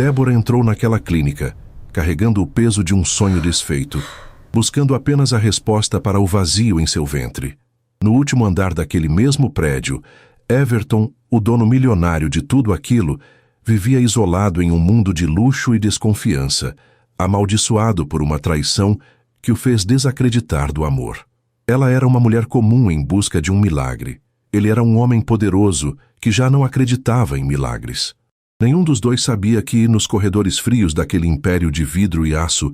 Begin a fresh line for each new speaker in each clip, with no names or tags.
Débora entrou naquela clínica, carregando o peso de um sonho desfeito, buscando apenas a resposta para o vazio em seu ventre. No último andar daquele mesmo prédio, Everton, o dono milionário de tudo aquilo, vivia isolado em um mundo de luxo e desconfiança, amaldiçoado por uma traição que o fez desacreditar do amor. Ela era uma mulher comum em busca de um milagre. Ele era um homem poderoso que já não acreditava em milagres. Nenhum dos dois sabia que, nos corredores frios daquele império de vidro e aço,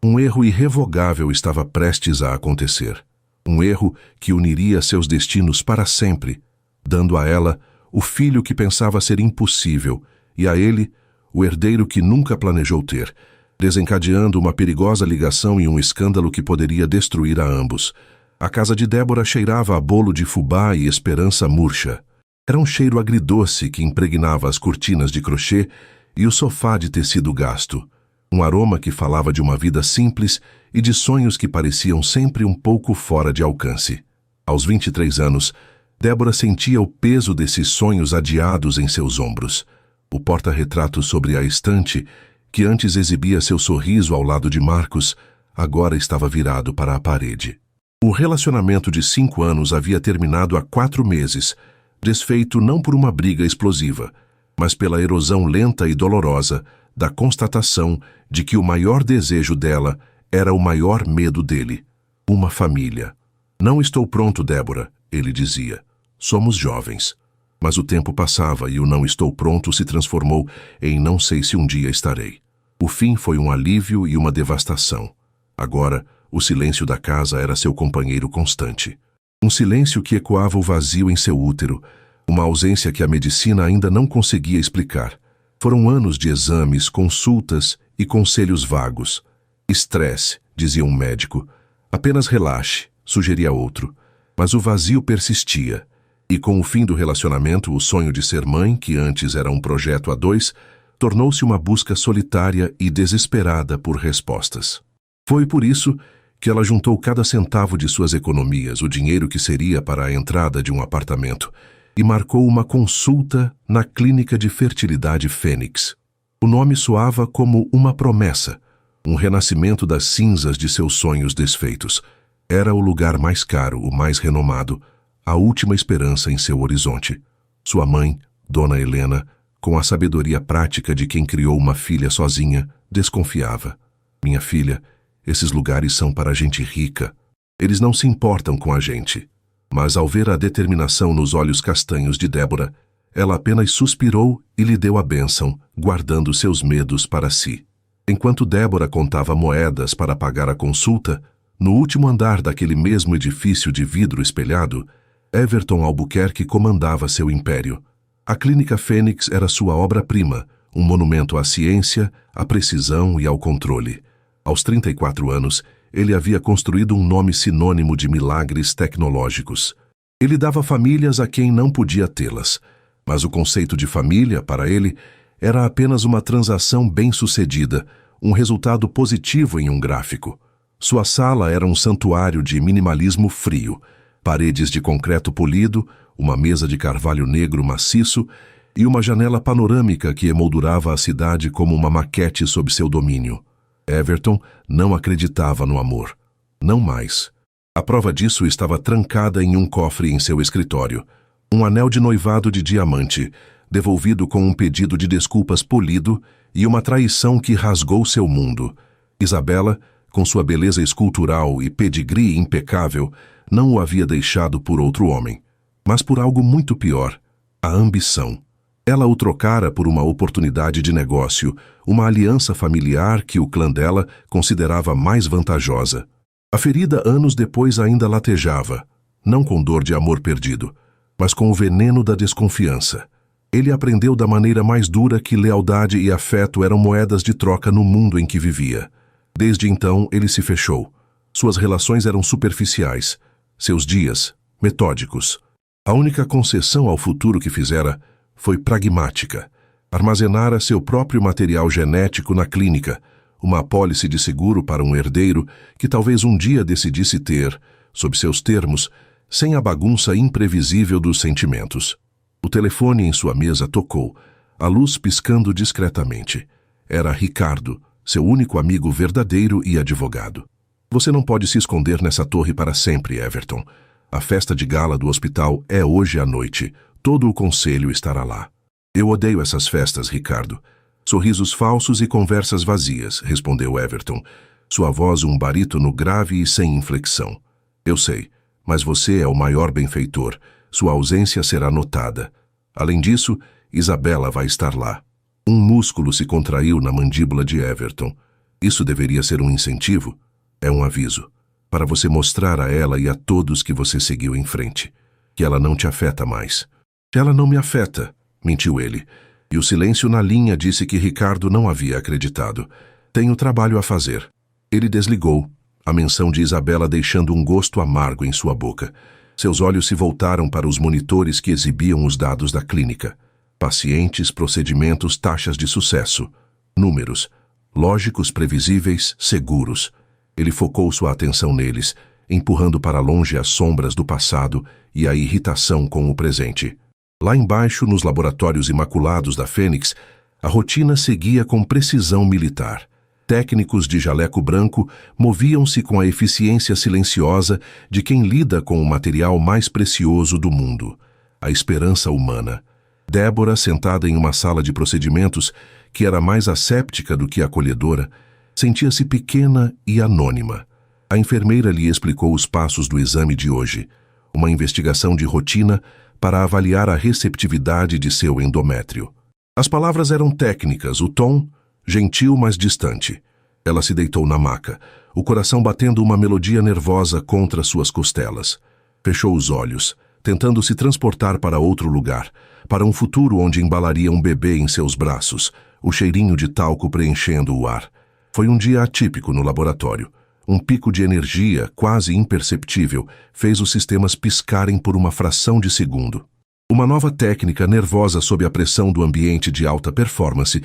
um erro irrevogável estava prestes a acontecer. Um erro que uniria seus destinos para sempre, dando a ela o filho que pensava ser impossível e a ele o herdeiro que nunca planejou ter, desencadeando uma perigosa ligação e um escândalo que poderia destruir a ambos. A casa de Débora cheirava a bolo de fubá e esperança murcha. Era um cheiro agridoce que impregnava as cortinas de crochê e o sofá de tecido gasto. Um aroma que falava de uma vida simples e de sonhos que pareciam sempre um pouco fora de alcance. Aos 23 anos, Débora sentia o peso desses sonhos adiados em seus ombros. O porta-retrato sobre a estante, que antes exibia seu sorriso ao lado de Marcos, agora estava virado para a parede. O relacionamento de 5 anos havia terminado há 4 meses, desfeito não por uma briga explosiva, mas pela erosão lenta e dolorosa da constatação de que o maior desejo dela era o maior medo dele, uma família. Não estou pronto, Débora, ele dizia. Somos jovens. Mas o tempo passava e o não estou pronto se transformou em não sei se um dia estarei. O fim foi um alívio e uma devastação. Agora, o silêncio da casa era seu companheiro constante. Um silêncio que ecoava o vazio em seu útero, uma ausência que a medicina ainda não conseguia explicar. Foram anos de exames, consultas e conselhos vagos. Estresse, dizia um médico. Apenas relaxe, sugeria outro. Mas o vazio persistia. E com o fim do relacionamento, o sonho de ser mãe, que antes era um projeto a 2, tornou-se uma busca solitária e desesperada por respostas. Foi por isso que ela juntou cada centavo de suas economias, o dinheiro que seria para a entrada de um apartamento, e marcou uma consulta na clínica de fertilidade Fênix. O nome soava como uma promessa, um renascimento das cinzas de seus sonhos desfeitos. Era o lugar mais caro, o mais renomado, a última esperança em seu horizonte. Sua mãe, Dona Helena, com a sabedoria prática de quem criou uma filha sozinha, desconfiava. Minha filha, esses lugares são para gente rica. Eles não se importam com a gente. Mas ao ver a determinação nos olhos castanhos de Débora, ela apenas suspirou e lhe deu a bênção, guardando seus medos para si. Enquanto Débora contava moedas para pagar a consulta, no último andar daquele mesmo edifício de vidro espelhado, Everton Albuquerque comandava seu império. A Clínica Fênix era sua obra-prima, um monumento à ciência, à precisão e ao controle. Aos 34 anos, ele havia construído um nome sinônimo de milagres tecnológicos. Ele dava famílias a quem não podia tê-las, mas o conceito de família, para ele, era apenas uma transação bem-sucedida, um resultado positivo em um gráfico. Sua sala era um santuário de minimalismo frio, paredes de concreto polido, uma mesa de carvalho negro maciço e uma janela panorâmica que emoldurava a cidade como uma maquete sob seu domínio. Everton não acreditava no amor. Não mais. A prova disso estava trancada em um cofre em seu escritório. Um anel de noivado de diamante, devolvido com um pedido de desculpas polido e uma traição que rasgou seu mundo. Isabela, com sua beleza escultural e pedigree impecável, não o havia deixado por outro homem, mas por algo muito pior, a ambição. Ela o trocara por uma oportunidade de negócio, uma aliança familiar que o clã dela considerava mais vantajosa. A ferida anos depois ainda latejava, não com dor de amor perdido, mas com o veneno da desconfiança. Ele aprendeu da maneira mais dura que lealdade e afeto eram moedas de troca no mundo em que vivia. Desde então, ele se fechou. Suas relações eram superficiais, seus dias, metódicos. A única concessão ao futuro que fizera foi pragmática. Armazenara seu próprio material genético na clínica, uma apólice de seguro para um herdeiro que talvez um dia decidisse ter, sob seus termos, sem a bagunça imprevisível dos sentimentos. O telefone em sua mesa tocou, a luz piscando discretamente. Era Ricardo, seu único amigo verdadeiro e advogado. Você não pode se esconder nessa torre para sempre, Everton. A festa de gala do hospital é hoje à noite. Todo o conselho estará lá. Eu odeio essas festas, Ricardo. Sorrisos falsos e conversas vazias, respondeu Everton. Sua voz um barítono grave e sem inflexão. Eu sei, mas você é o maior benfeitor. Sua ausência será notada. Além disso, Isabela vai estar lá. Um músculo se contraiu na mandíbula de Everton. Isso deveria ser um incentivo? É um aviso. Para você mostrar a ela e a todos que você seguiu em frente. Que ela não te afeta mais. Ela não me afeta, mentiu ele. E o silêncio na linha disse que Ricardo não havia acreditado. Tenho trabalho a fazer. Ele desligou, a menção de Isabela deixando um gosto amargo em sua boca. Seus olhos se voltaram para os monitores que exibiam os dados da clínica. Pacientes, procedimentos, taxas de sucesso. Números. Lógicos, previsíveis, seguros. Ele focou sua atenção neles, empurrando para longe as sombras do passado e a irritação com o presente. Lá embaixo, nos laboratórios imaculados da Fênix, a rotina seguia com precisão militar. Técnicos de jaleco branco moviam-se com a eficiência silenciosa de quem lida com o material mais precioso do mundo, a esperança humana. Débora, sentada em uma sala de procedimentos que era mais asséptica do que acolhedora, sentia-se pequena e anônima. A enfermeira lhe explicou os passos do exame de hoje, uma investigação de rotina para avaliar a receptividade de seu endométrio. As palavras eram técnicas, o tom, gentil mas distante. Ela se deitou na maca, o coração batendo uma melodia nervosa contra suas costelas. Fechou os olhos, tentando se transportar para outro lugar, para um futuro onde embalaria um bebê em seus braços, o cheirinho de talco preenchendo o ar. Foi um dia atípico no laboratório. Um pico de energia, quase imperceptível, fez os sistemas piscarem por uma fração de segundo. Uma nova técnica, nervosa sob a pressão do ambiente de alta performance,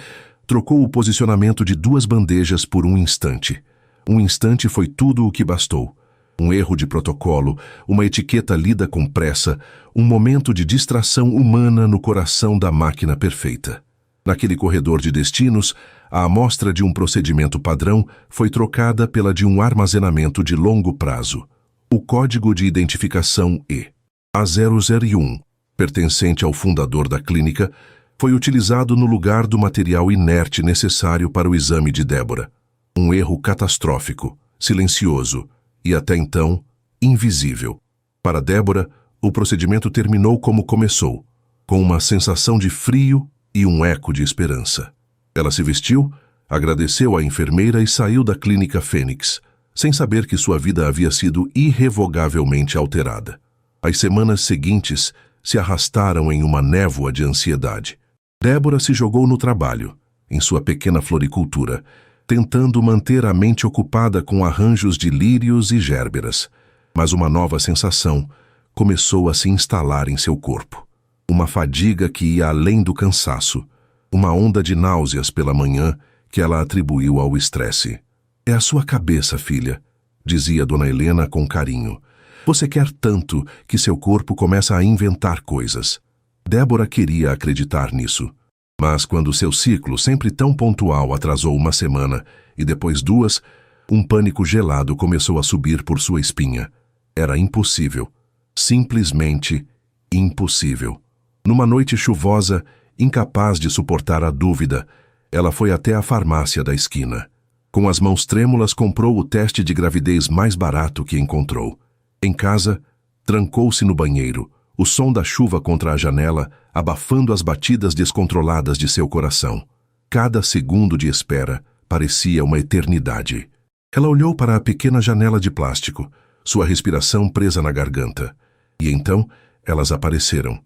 trocou o posicionamento de duas bandejas por um instante. Um instante foi tudo o que bastou. Um erro de protocolo, uma etiqueta lida com pressa, um momento de distração humana no coração da máquina perfeita. Naquele corredor de destinos, a amostra de um procedimento padrão foi trocada pela de um armazenamento de longo prazo. O código de identificação A001, pertencente ao fundador da clínica, foi utilizado no lugar do material inerte necessário para o exame de Débora. Um erro catastrófico, silencioso e, até então, invisível. Para Débora, o procedimento terminou como começou, com uma sensação de frio e um eco de esperança. Ela se vestiu, agradeceu à enfermeira e saiu da clínica Fênix, sem saber que sua vida havia sido irrevogavelmente alterada. As semanas seguintes se arrastaram em uma névoa de ansiedade. Débora se jogou no trabalho, em sua pequena floricultura, tentando manter a mente ocupada com arranjos de lírios e gérberas. Mas uma nova sensação começou a se instalar em seu corpo. Uma fadiga que ia além do cansaço, uma onda de náuseas pela manhã que ela atribuiu ao estresse. É a sua cabeça, filha, dizia Dona Helena com carinho. Você quer tanto que seu corpo começa a inventar coisas. Débora queria acreditar nisso. Mas quando seu ciclo, sempre tão pontual, atrasou uma semana e depois 2, um pânico gelado começou a subir por sua espinha. Era impossível. Simplesmente impossível. Numa noite chuvosa, incapaz de suportar a dúvida, ela foi até a farmácia da esquina. Com as mãos trêmulas, comprou o teste de gravidez mais barato que encontrou. Em casa, trancou-se no banheiro, o som da chuva contra a janela abafando as batidas descontroladas de seu coração. Cada segundo de espera parecia uma eternidade. Ela olhou para a pequena janela de plástico, sua respiração presa na garganta. E então, elas apareceram.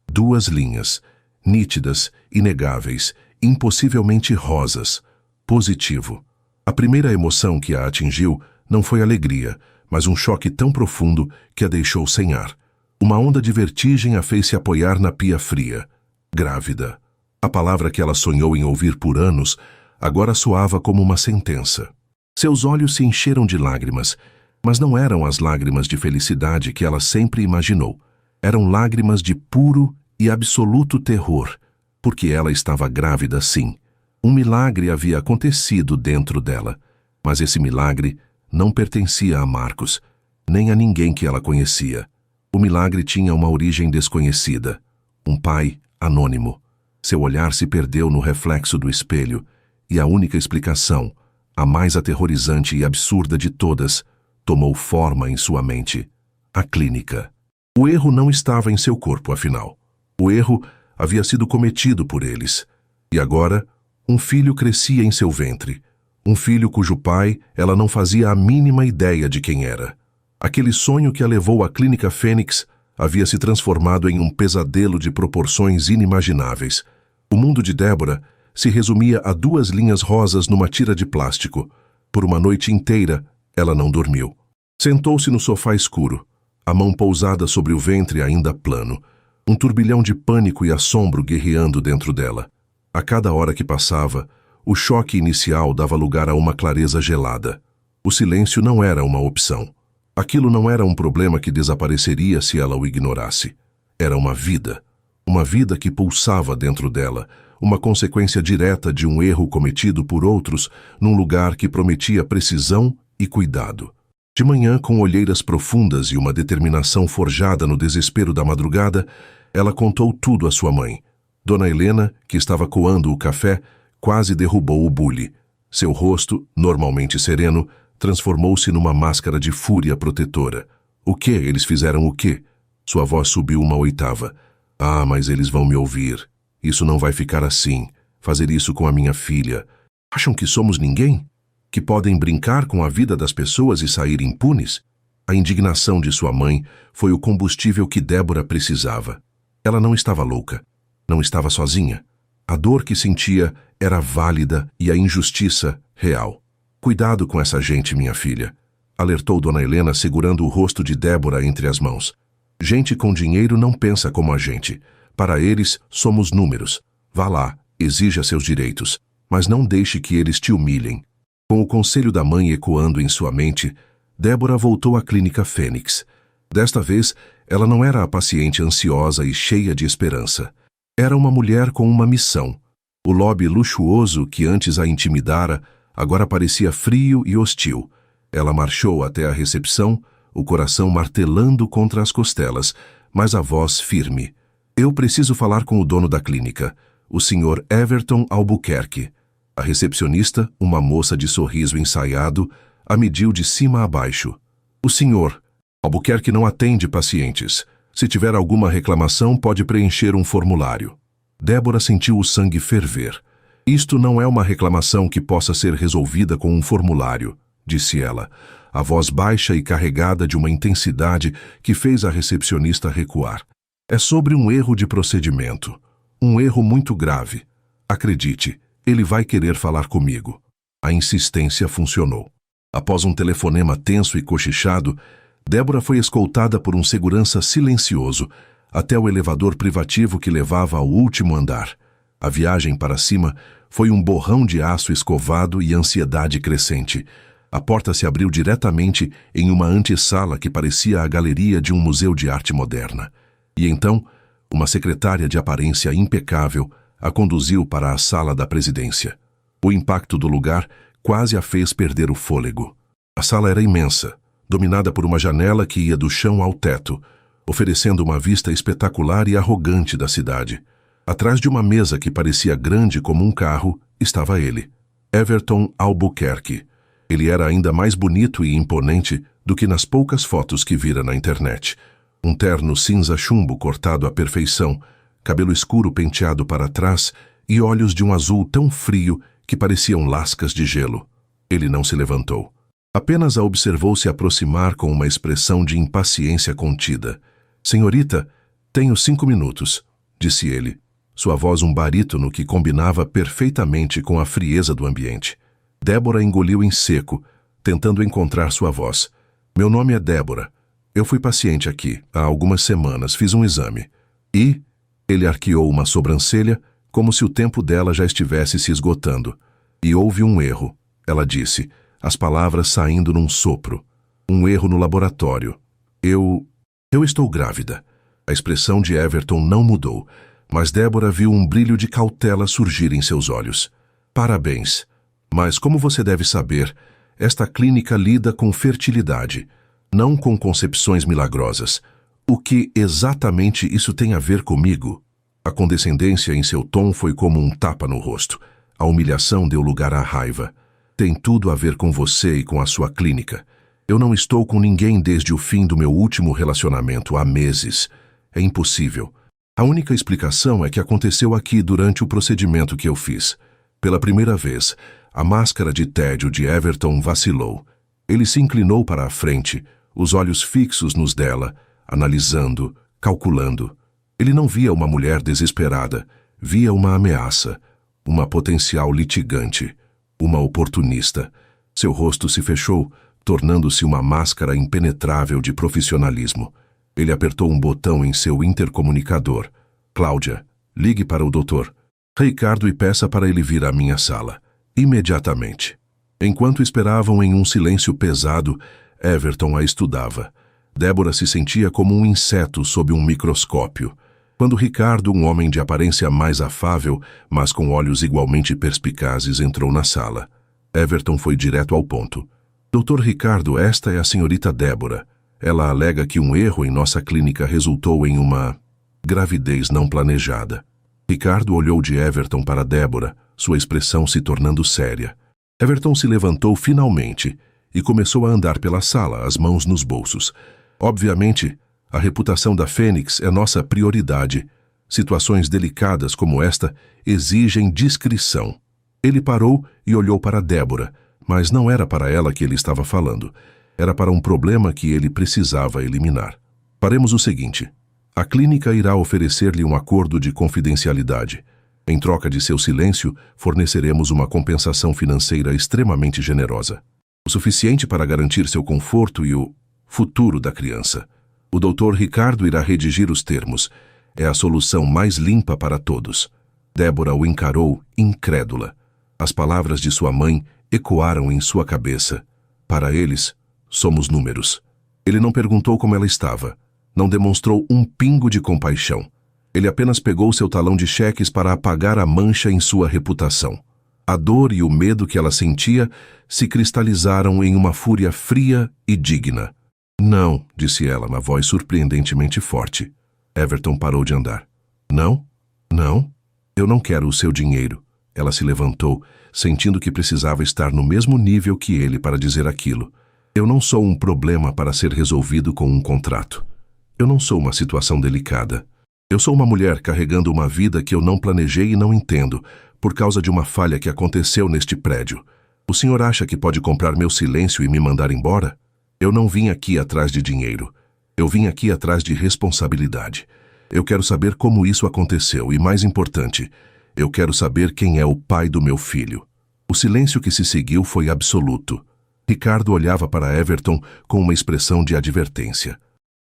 2 linhas, nítidas, inegáveis, impossivelmente rosas. Positivo. A primeira emoção que a atingiu não foi alegria, mas um choque tão profundo que a deixou sem ar. Uma onda de vertigem a fez se apoiar na pia fria. Grávida. A palavra que ela sonhou em ouvir por anos agora soava como uma sentença. Seus olhos se encheram de lágrimas, mas não eram as lágrimas de felicidade que ela sempre imaginou. Eram lágrimas de puro e absoluto terror, porque ela estava grávida sim. Um milagre havia acontecido dentro dela, mas esse milagre não pertencia a Marcos, nem a ninguém que ela conhecia. O milagre tinha uma origem desconhecida. Um pai anônimo. Seu olhar se perdeu no reflexo do espelho, e a única explicação, a mais aterrorizante e absurda de todas, tomou forma em sua mente. A clínica. O erro não estava em seu corpo, afinal. O erro havia sido cometido por eles. E agora, um filho crescia em seu ventre. Um filho cujo pai ela não fazia a mínima ideia de quem era. Aquele sonho que a levou à Clínica Fênix havia se transformado em um pesadelo de proporções inimagináveis. O mundo de Débora se resumia a 2 linhas rosas numa tira de plástico. Por uma noite inteira, ela não dormiu. Sentou-se no sofá escuro, a mão pousada sobre o ventre ainda plano, um turbilhão de pânico e assombro guerreando dentro dela. A cada hora que passava, o choque inicial dava lugar a uma clareza gelada. O silêncio não era uma opção. Aquilo não era um problema que desapareceria se ela o ignorasse. Era uma vida que pulsava dentro dela, uma consequência direta de um erro cometido por outros num lugar que prometia precisão e cuidado. De manhã, com olheiras profundas e uma determinação forjada no desespero da madrugada, ela contou tudo à sua mãe. Dona Helena, que estava coando o café, quase derrubou o bule. Seu rosto, normalmente sereno, transformou-se numa máscara de fúria protetora. O quê? Eles fizeram o quê? Sua voz subiu uma oitava. Ah, mas eles vão me ouvir. Isso não vai ficar assim. Fazer isso com a minha filha. Acham que somos ninguém? Que podem brincar com a vida das pessoas e sair impunes? A indignação de sua mãe foi o combustível que Débora precisava. Ela não estava louca. Não estava sozinha. A dor que sentia era válida e a injustiça real. Cuidado com essa gente, minha filha, alertou Dona Helena segurando o rosto de Débora entre as mãos. Gente com dinheiro não pensa como a gente. Para eles, somos números. Vá lá, exija seus direitos, mas não deixe que eles te humilhem. Com o conselho da mãe ecoando em sua mente, Débora voltou à Clínica Fênix. Desta vez, ela não era a paciente ansiosa e cheia de esperança. Era uma mulher com uma missão. O lobby luxuoso que antes a intimidara agora parecia frio e hostil. Ela marchou até a recepção, o coração martelando contra as costelas, mas a voz firme. Eu preciso falar com o dono da clínica, o Sr. Everton Albuquerque. A recepcionista, uma moça de sorriso ensaiado, a mediu de cima a baixo. O senhor Albuquerque não atende pacientes. Se tiver alguma reclamação, pode preencher um formulário. Débora sentiu o sangue ferver. Isto não é uma reclamação que possa ser resolvida com um formulário, disse ela, a voz baixa e carregada de uma intensidade que fez a recepcionista recuar. É sobre um erro de procedimento. Um erro muito grave. Acredite, ele vai querer falar comigo. A insistência funcionou. Após um telefonema tenso e cochichado, Débora foi escoltada por um segurança silencioso até o elevador privativo que levava ao último andar. A viagem para cima foi um borrão de aço escovado e ansiedade crescente. A porta se abriu diretamente em uma antessala que parecia a galeria de um museu de arte moderna. E então, uma secretária de aparência impecável a conduziu para a sala da presidência. O impacto do lugar quase a fez perder o fôlego. A sala era imensa, dominada por uma janela que ia do chão ao teto, oferecendo uma vista espetacular e arrogante da cidade. Atrás de uma mesa que parecia grande como um carro, estava ele, Everton Albuquerque. Ele era ainda mais bonito e imponente do que nas poucas fotos que vira na internet. Um terno cinza chumbo cortado à perfeição, cabelo escuro penteado para trás e olhos de um azul tão frio que pareciam lascas de gelo. Ele não se levantou. Apenas a observou se aproximar com uma expressão de impaciência contida. Senhorita, tenho 5 minutos, disse ele, sua voz um barítono que combinava perfeitamente com a frieza do ambiente. Débora engoliu em seco, tentando encontrar sua voz. Meu nome é Débora. Eu fui paciente aqui, há algumas semanas, fiz um exame. E ele arqueou uma sobrancelha, como se o tempo dela já estivesse se esgotando. E houve um erro, ela disse, as palavras saindo num sopro. Um erro no laboratório. Eu estou grávida. A expressão de Everton não mudou, mas Débora viu um brilho de cautela surgir em seus olhos. Parabéns. Mas, como você deve saber, esta clínica lida com fertilidade, não com concepções milagrosas. O que exatamente isso tem a ver comigo? A condescendência em seu tom foi como um tapa no rosto. A humilhação deu lugar à raiva. Tem tudo a ver com você e com a sua clínica. Eu não estou com ninguém desde o fim do meu último relacionamento, há meses. É impossível. A única explicação é que aconteceu aqui durante o procedimento que eu fiz. Pela primeira vez, a máscara de tédio de Everton vacilou. Ele se inclinou para a frente, os olhos fixos nos dela, analisando, calculando. Ele não via uma mulher desesperada, via uma ameaça, uma potencial litigante, uma oportunista. Seu rosto se fechou, tornando-se uma máscara impenetrável de profissionalismo. Ele apertou um botão em seu intercomunicador. Cláudia, ligue para o doutor Ricardo e peça para ele vir à minha sala. Imediatamente. Enquanto esperavam em um silêncio pesado, Everton a estudava. Débora se sentia como um inseto sob um microscópio. Quando Ricardo, um homem de aparência mais afável, mas com olhos igualmente perspicazes, entrou na sala, Everton foi direto ao ponto. Doutor Ricardo, esta é a senhorita Débora. Ela alega que um erro em nossa clínica resultou em uma gravidez não planejada. Ricardo olhou de Everton para Débora, sua expressão se tornando séria. Everton se levantou finalmente e começou a andar pela sala, as mãos nos bolsos. Obviamente, a reputação da Fênix é nossa prioridade. Situações delicadas como esta exigem discrição. Ele parou e olhou para Débora, mas não era para ela que ele estava falando. Era para um problema que ele precisava eliminar. Faremos o seguinte. A clínica irá oferecer-lhe um acordo de confidencialidade. Em troca de seu silêncio, forneceremos uma compensação financeira extremamente generosa. O suficiente para garantir seu conforto e o futuro da criança. O Dr. Ricardo irá redigir os termos. É a solução mais limpa para todos. Débora o encarou, incrédula. As palavras de sua mãe ecoaram em sua cabeça. Para eles, somos números. Ele não perguntou como ela estava. Não demonstrou um pingo de compaixão. Ele apenas pegou seu talão de cheques para apagar a mancha em sua reputação. A dor e o medo que ela sentia se cristalizaram em uma fúria fria e digna. Não, disse ela na voz surpreendentemente forte. Everton parou de andar. Não? Não? Eu não quero o seu dinheiro. Ela se levantou, sentindo que precisava estar no mesmo nível que ele para dizer aquilo. Eu não sou um problema para ser resolvido com um contrato. Eu não sou uma situação delicada. Eu sou uma mulher carregando uma vida que eu não planejei e não entendo, por causa de uma falha que aconteceu neste prédio. O senhor acha que pode comprar meu silêncio e me mandar embora? Eu não vim aqui atrás de dinheiro. Eu vim aqui atrás de responsabilidade. Eu quero saber como isso aconteceu e, mais importante, eu quero saber quem é o pai do meu filho. O silêncio que se seguiu foi absoluto. Ricardo olhava para Everton com uma expressão de advertência.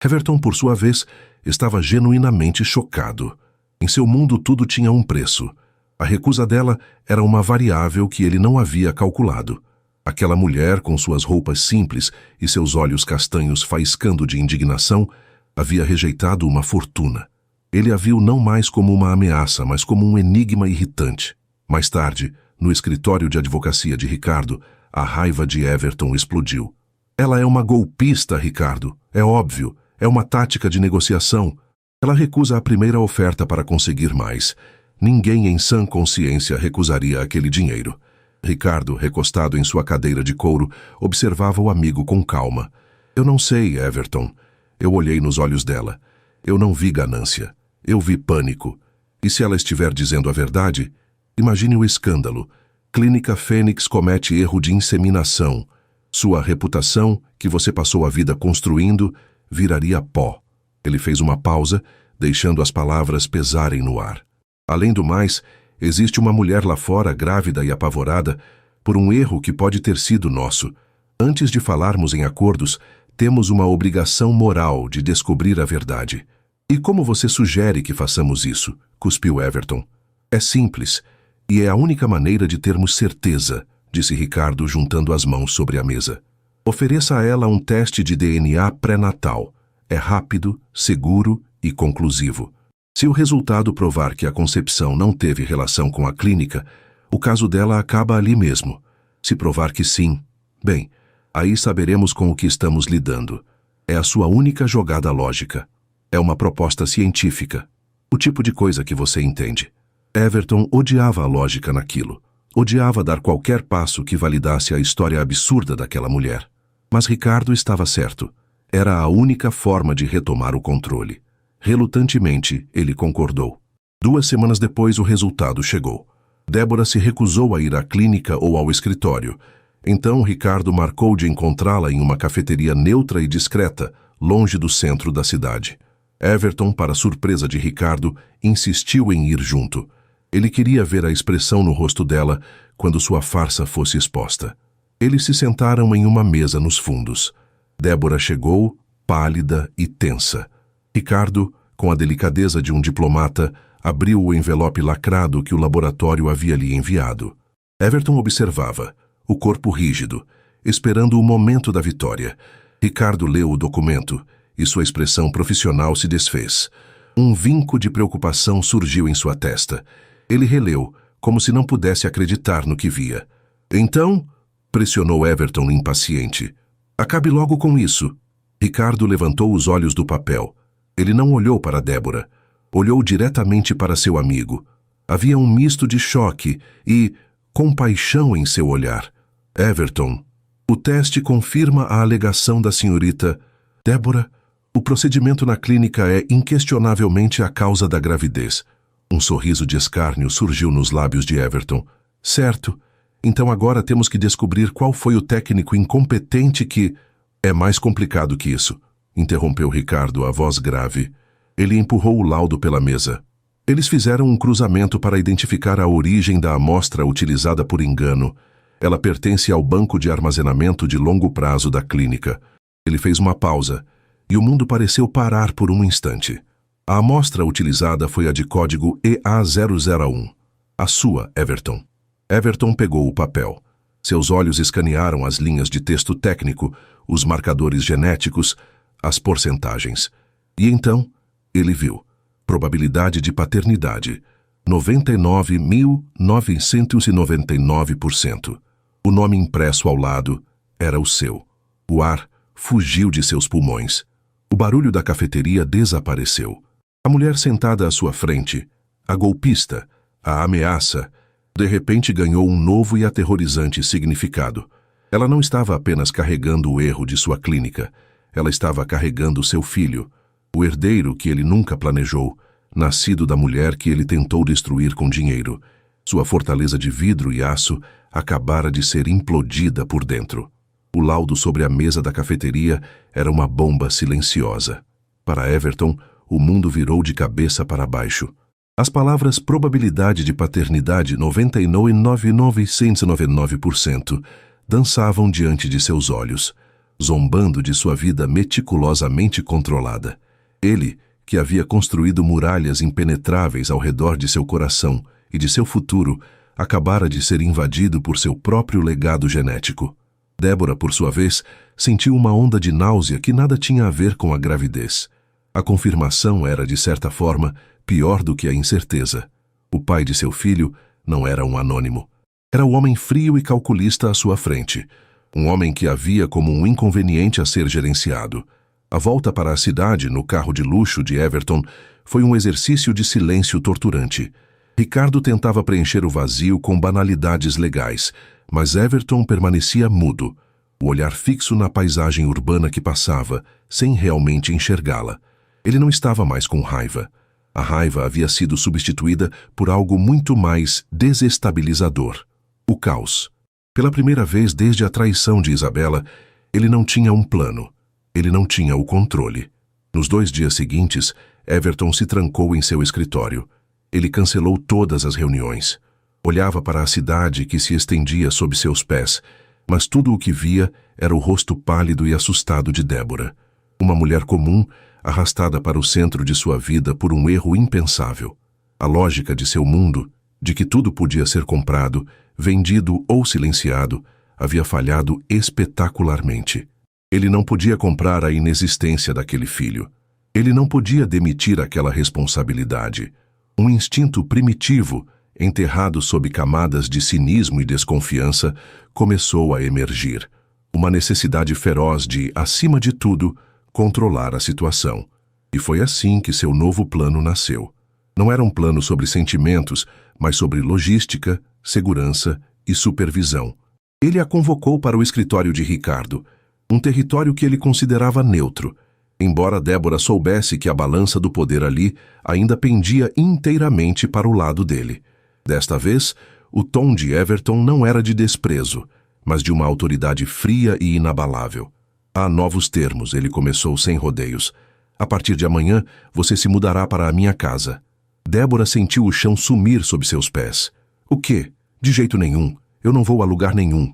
Everton, por sua vez, estava genuinamente chocado. Em seu mundo tudo tinha um preço. A recusa dela era uma variável que ele não havia calculado. Aquela mulher, com suas roupas simples e seus olhos castanhos faiscando de indignação, havia rejeitado uma fortuna. Ele a viu não mais como uma ameaça, mas como um enigma irritante. Mais tarde, no escritório de advocacia de Ricardo, a raiva de Everton explodiu. Ela é uma golpista, Ricardo. É óbvio. É uma tática de negociação. Ela recusa a primeira oferta para conseguir mais. Ninguém em sã consciência recusaria aquele dinheiro. Ricardo, recostado em sua cadeira de couro, observava o amigo com calma. Eu não sei, Everton. Eu olhei nos olhos dela. Eu não vi ganância. Eu vi pânico. E se ela estiver dizendo a verdade? Imagine o escândalo. Clínica Fênix comete erro de inseminação. Sua reputação, que você passou a vida construindo, viraria pó. Ele fez uma pausa, deixando as palavras pesarem no ar. Além do mais, existe uma mulher lá fora, grávida e apavorada, por um erro que pode ter sido nosso. Antes de falarmos em acordos, temos uma obrigação moral de descobrir a verdade. E como você sugere que façamos isso? Cuspiu Everton. É simples, e é a única maneira de termos certeza, disse Ricardo, juntando as mãos sobre a mesa. Ofereça a ela um teste de DNA pré-natal. É rápido, seguro e conclusivo. Se o resultado provar que a concepção não teve relação com a clínica, O caso dela acaba ali mesmo. Se provar que sim, bem, aí saberemos com o que estamos lidando. É a sua única jogada lógica. É uma proposta científica. O tipo de coisa que você entende. Everton odiava a lógica naquilo. Odiava dar qualquer passo que validasse a história absurda daquela mulher. Mas Ricardo estava certo. Era a única forma de retomar o controle. Relutantemente, ele concordou. 2 semanas depois, o resultado chegou. Débora se recusou a ir à clínica ou ao escritório. Então, Ricardo marcou de encontrá-la em uma cafeteria neutra e discreta, longe do centro da cidade. Everton, para surpresa de Ricardo, insistiu em ir junto. Ele queria ver a expressão no rosto dela quando sua farsa fosse exposta. Eles se sentaram em uma mesa nos fundos. Débora chegou, pálida e tensa. Ricardo, com a delicadeza de um diplomata, abriu o envelope lacrado que o laboratório havia lhe enviado. Everton observava, o corpo rígido, esperando o momento da vitória. Ricardo leu o documento e sua expressão profissional se desfez. Um vinco de preocupação surgiu em sua testa. Ele releu, como se não pudesse acreditar no que via. Então, pressionou Everton impaciente. Acabe logo com isso. Ricardo levantou os olhos do papel. Ele não olhou para Débora. Olhou diretamente para seu amigo. Havia um misto de choque e compaixão em seu olhar. Everton, o teste confirma a alegação da senhorita Débora. O procedimento na clínica é inquestionavelmente a causa da gravidez. Um sorriso de escárnio surgiu nos lábios de Everton. Certo. Então agora temos que descobrir qual foi o técnico incompetente que... É mais complicado que isso, interrompeu Ricardo, a voz grave. Ele empurrou o laudo pela mesa. Eles fizeram um cruzamento para identificar a origem da amostra utilizada por engano. Ela pertence ao banco de armazenamento de longo prazo da clínica. Ele fez uma pausa, e o mundo pareceu parar por um instante. A amostra utilizada foi a de código EA001. A sua, Everton. Everton pegou o papel. Seus olhos escanearam as linhas de texto técnico, os marcadores genéticos, as porcentagens. E então, ele viu. Probabilidade de paternidade. 99.999%. O nome impresso ao lado era o seu. O ar fugiu de seus pulmões. O barulho da cafeteria desapareceu. A mulher sentada à sua frente, a golpista, a ameaça, de repente ganhou um novo e aterrorizante significado. Ela não estava apenas carregando o erro de sua clínica. Ela estava carregando seu filho, o herdeiro que ele nunca planejou, nascido da mulher que ele tentou destruir com dinheiro. Sua fortaleza de vidro e aço acabara de ser implodida por dentro. O laudo sobre a mesa da cafeteria era uma bomba silenciosa. Para Everton, o mundo virou de cabeça para baixo. As palavras probabilidade de paternidade 99.999% dançavam diante de seus olhos, zombando de sua vida meticulosamente controlada. Ele, que havia construído muralhas impenetráveis ao redor de seu coração e de seu futuro, acabara de ser invadido por seu próprio legado genético. Débora, por sua vez, sentiu uma onda de náusea que nada tinha a ver com a gravidez. A confirmação era, de certa forma, pior do que a incerteza. O pai de seu filho não era um anônimo. Era o homem frio e calculista à sua frente. Um homem que havia como um inconveniente a ser gerenciado. A volta para a cidade, no carro de luxo de Everton, foi um exercício de silêncio torturante. Ricardo tentava preencher o vazio com banalidades legais, mas Everton permanecia mudo, o olhar fixo na paisagem urbana que passava, sem realmente enxergá-la. Ele não estava mais com raiva. A raiva havia sido substituída por algo muito mais desestabilizador: o caos. Pela primeira vez desde a traição de Isabela, ele não tinha um plano. Ele não tinha o controle. Nos 2 dias seguintes, Everton se trancou em seu escritório. Ele cancelou todas as reuniões. Olhava para a cidade que se estendia sob seus pés, mas tudo o que via era o rosto pálido e assustado de Débora. Uma mulher comum, arrastada para o centro de sua vida por um erro impensável. A lógica de seu mundo, de que tudo podia ser comprado, vendido ou silenciado, havia falhado espetacularmente. Ele não podia comprar a inexistência daquele filho. Ele não podia demitir aquela responsabilidade. Um instinto primitivo, enterrado sob camadas de cinismo e desconfiança, começou a emergir. Uma necessidade feroz de, acima de tudo, controlar a situação. E foi assim que seu novo plano nasceu. Não era um plano sobre sentimentos, mas sobre logística, segurança e supervisão. Ele a convocou para o escritório de Ricardo, um território que ele considerava neutro, embora Débora soubesse que a balança do poder ali ainda pendia inteiramente para o lado dele. Desta vez, o tom de Everton não era de desprezo, mas de uma autoridade fria e inabalável. Há novos termos, ele começou sem rodeios. A partir de amanhã, você se mudará para a minha casa. Débora sentiu o chão sumir sob seus pés. O quê? De jeito nenhum. Eu não vou a lugar nenhum.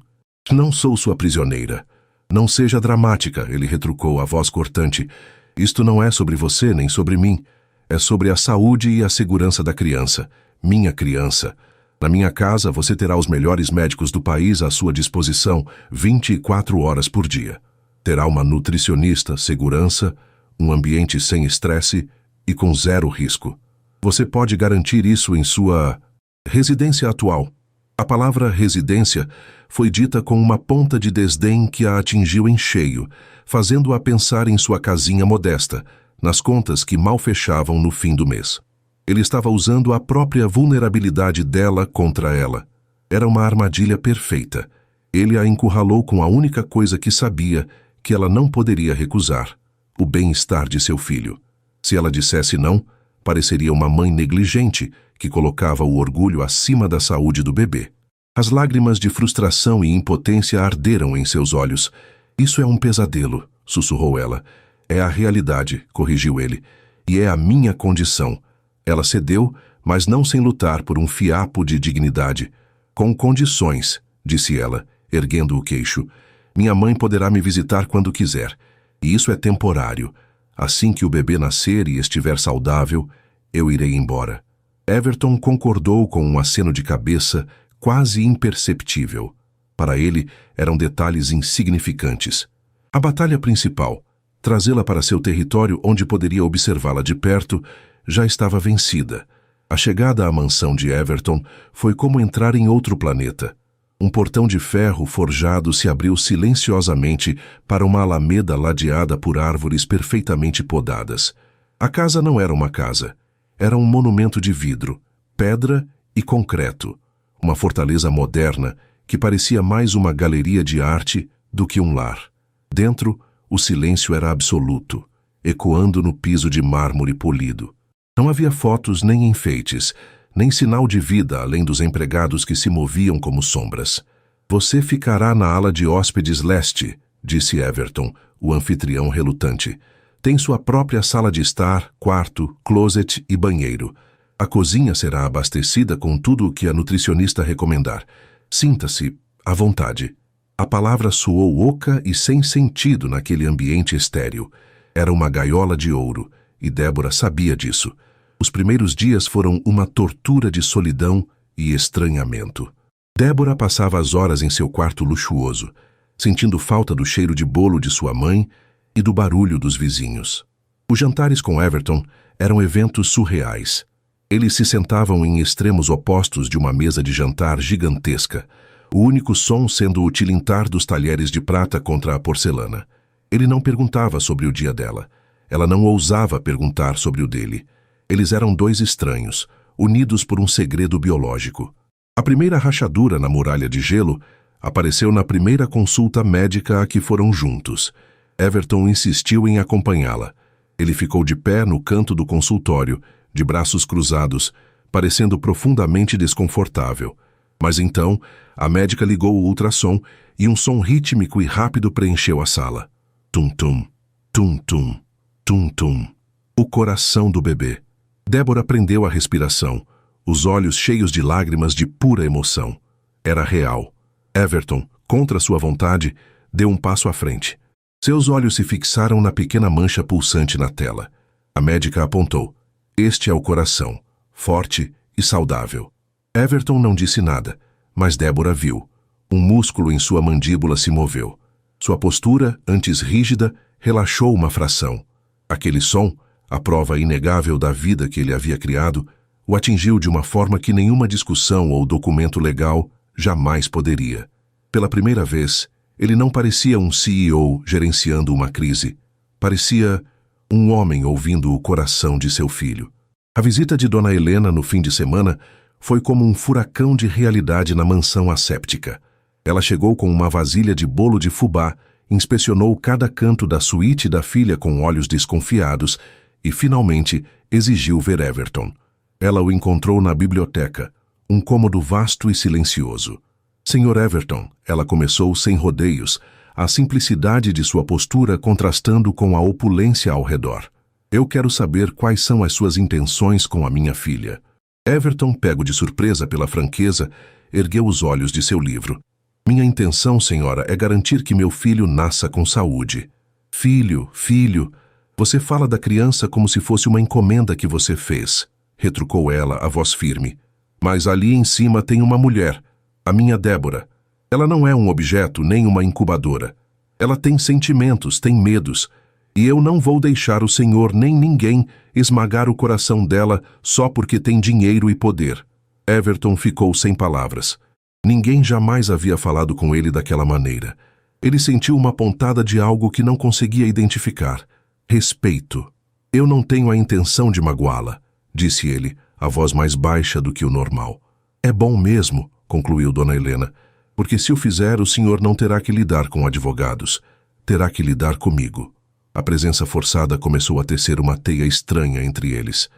Não sou sua prisioneira. Não seja dramática, ele retrucou, a voz cortante. Isto não é sobre você nem sobre mim. É sobre a saúde e a segurança da criança. Minha criança. Na minha casa, você terá os melhores médicos do país à sua disposição, 24 horas por dia. Terá uma nutricionista, segurança, um ambiente sem estresse e com zero risco. Você pode garantir isso em sua residência atual. A palavra residência foi dita com uma ponta de desdém que a atingiu em cheio, fazendo-a pensar em sua casinha modesta, nas contas que mal fechavam no fim do mês. Ele estava usando a própria vulnerabilidade dela contra ela. Era uma armadilha perfeita. Ele a encurralou com a única coisa que sabia que ela não poderia recusar: o bem-estar de seu filho. Se ela dissesse não, pareceria uma mãe negligente que colocava o orgulho acima da saúde do bebê. As lágrimas de frustração e impotência arderam em seus olhos. Isso é um pesadelo, sussurrou ela. É a realidade, corrigiu ele, e é a minha condição. Ela cedeu, mas não sem lutar por um fiapo de dignidade. Com condições, disse ela, erguendo o queixo. Minha mãe poderá me visitar quando quiser. E isso é temporário. Assim que o bebê nascer e estiver saudável, eu irei embora. Everton concordou com um aceno de cabeça quase imperceptível. Para ele, eram detalhes insignificantes. A batalha principal, trazê-la para seu território onde poderia observá-la de perto, já estava vencida. A chegada à mansão de Everton foi como entrar em outro planeta. Um portão de ferro forjado se abriu silenciosamente para uma alameda ladeada por árvores perfeitamente podadas. A casa não era uma casa. Era um monumento de vidro, pedra e concreto. Uma fortaleza moderna que parecia mais uma galeria de arte do que um lar. Dentro, o silêncio era absoluto, ecoando no piso de mármore polido. Não havia fotos nem enfeites, nem sinal de vida além dos empregados que se moviam como sombras. Você ficará na ala de hóspedes leste, disse Everton, o anfitrião relutante. Tem sua própria sala de estar, quarto, closet e banheiro. A cozinha será abastecida com tudo o que a nutricionista recomendar. Sinta-se à vontade. A palavra soou oca e sem sentido naquele ambiente estéril. Era uma gaiola de ouro, e Débora sabia disso. Os primeiros dias foram uma tortura de solidão e estranhamento. Débora passava as horas em seu quarto luxuoso, sentindo falta do cheiro de bolo de sua mãe e do barulho dos vizinhos. Os jantares com Everton eram eventos surreais. Eles se sentavam em extremos opostos de uma mesa de jantar gigantesca, o único som sendo o tilintar dos talheres de prata contra a porcelana. Ele não perguntava sobre o dia dela. Ela não ousava perguntar sobre o dele. Eles eram dois estranhos, unidos por um segredo biológico. A primeira rachadura na muralha de gelo apareceu na primeira consulta médica a que foram juntos. Everton insistiu em acompanhá-la. Ele ficou de pé no canto do consultório, de braços cruzados, parecendo profundamente desconfortável. Mas então, a médica ligou o ultrassom e um som rítmico e rápido preencheu a sala. Tum-tum, tum-tum, tum-tum. O coração do bebê. Débora prendeu a respiração, os olhos cheios de lágrimas de pura emoção. Era real. Everton, contra sua vontade, deu um passo à frente. Seus olhos se fixaram na pequena mancha pulsante na tela. A médica apontou. Este é o coração, forte e saudável. Everton não disse nada, mas Débora viu. Um músculo em sua mandíbula se moveu. Sua postura, antes rígida, relaxou uma fração. Aquele som, a prova inegável da vida que ele havia criado, O atingiu de uma forma que nenhuma discussão ou documento legal jamais poderia. Pela primeira vez, ele não parecia um CEO gerenciando uma crise. Parecia um homem ouvindo o coração de seu filho. A visita de Dona Helena no fim de semana foi como um furacão de realidade na mansão asséptica. Ela chegou com uma vasilha de bolo de fubá, inspecionou cada canto da suíte da filha com olhos desconfiados e, finalmente, exigiu ver Everton. Ela o encontrou na biblioteca, um cômodo vasto e silencioso. Sr. Everton, ela começou sem rodeios, a simplicidade de sua postura contrastando com a opulência ao redor. Eu quero saber quais são as suas intenções com a minha filha. Everton, pego de surpresa pela franqueza, ergueu os olhos de seu livro. Minha intenção, senhora, é garantir que meu filho nasça com saúde. Filho, você fala da criança como se fosse uma encomenda que você fez, retrucou ela, a voz firme. Mas ali em cima tem uma mulher, a minha Débora. Ela não é um objeto nem uma incubadora. Ela tem sentimentos, tem medos, e eu não vou deixar o Senhor nem ninguém esmagar o coração dela só porque tem dinheiro e poder. Everton ficou sem palavras. Ninguém jamais havia falado com ele daquela maneira. Ele sentiu uma pontada de algo que não conseguia identificar. Respeito. Eu não tenho a intenção de magoá-la, disse ele, a voz mais baixa do que o normal. É bom mesmo, concluiu Dona Helena, porque se o fizer, o senhor não terá que lidar com advogados. Terá que lidar comigo. A presença forçada começou a tecer uma teia estranha entre eles.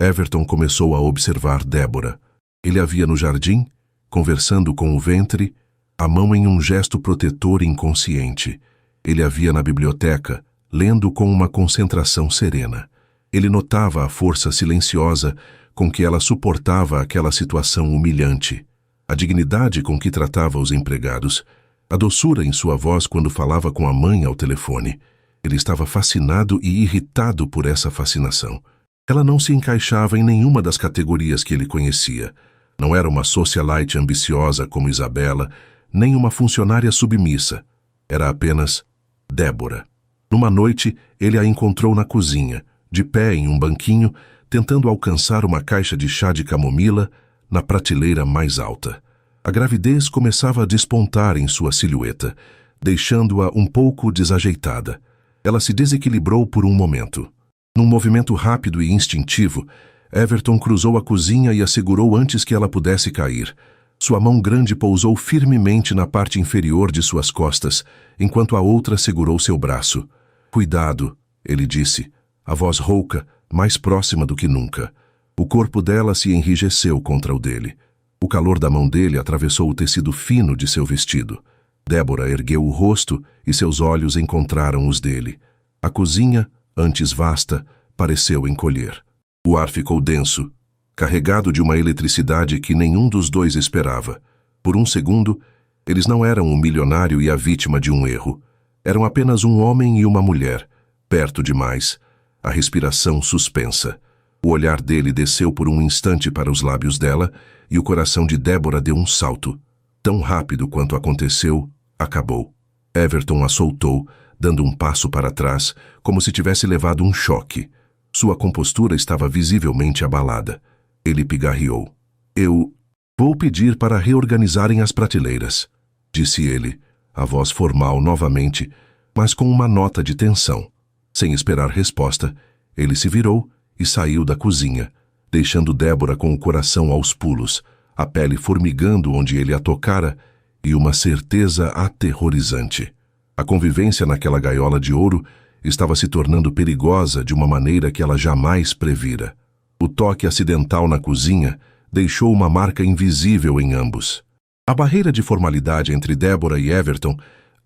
Everton começou a observar Débora. Ele a via no jardim, conversando com o ventre, a mão em um gesto protetor inconsciente. Ele a via na biblioteca, lendo com uma concentração serena. Ele notava a força silenciosa com que ela suportava aquela situação humilhante, a dignidade com que tratava os empregados, a doçura em sua voz quando falava com a mãe ao telefone. Ele estava fascinado e irritado por essa fascinação. Ela não se encaixava em nenhuma das categorias que ele conhecia. Não era uma socialite ambiciosa como Isabela, nem uma funcionária submissa. Era apenas Débora. Numa noite, ele a encontrou na cozinha, de pé em um banquinho, tentando alcançar uma caixa de chá de camomila na prateleira mais alta. A gravidez começava a despontar em sua silhueta, deixando-a um pouco desajeitada. Ela se desequilibrou por um momento. Num movimento rápido e instintivo, Everton cruzou a cozinha e a segurou antes que ela pudesse cair. Sua mão grande pousou firmemente na parte inferior de suas costas, enquanto a outra segurou seu braço. Cuidado, ele disse, a voz rouca, mais próxima do que nunca. O corpo dela se enrijeceu contra o dele. O calor da mão dele atravessou o tecido fino de seu vestido. Débora ergueu o rosto e seus olhos encontraram os dele. A cozinha, antes vasta, pareceu encolher. O ar ficou denso, carregado de uma eletricidade que nenhum dos dois esperava. Por um segundo, eles não eram o milionário e a vítima de um erro. Eram apenas um homem e uma mulher, perto demais, a respiração suspensa. O olhar dele desceu por um instante para os lábios dela e o coração de Débora deu um salto. Tão rápido quanto aconteceu, acabou. Everton a soltou, dando um passo para trás, como se tivesse levado um choque. Sua compostura estava visivelmente abalada. Ele pigarreou. Eu vou pedir para reorganizarem as prateleiras, disse ele, a voz formal novamente, mas com uma nota de tensão. Sem esperar resposta, ele se virou e saiu da cozinha, deixando Débora com o coração aos pulos, a pele formigando onde ele a tocara e uma certeza aterrorizante. A convivência naquela gaiola de ouro estava se tornando perigosa de uma maneira que ela jamais previra. O toque acidental na cozinha deixou uma marca invisível em ambos. A barreira de formalidade entre Débora e Everton,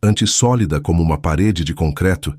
antes sólida como uma parede de concreto,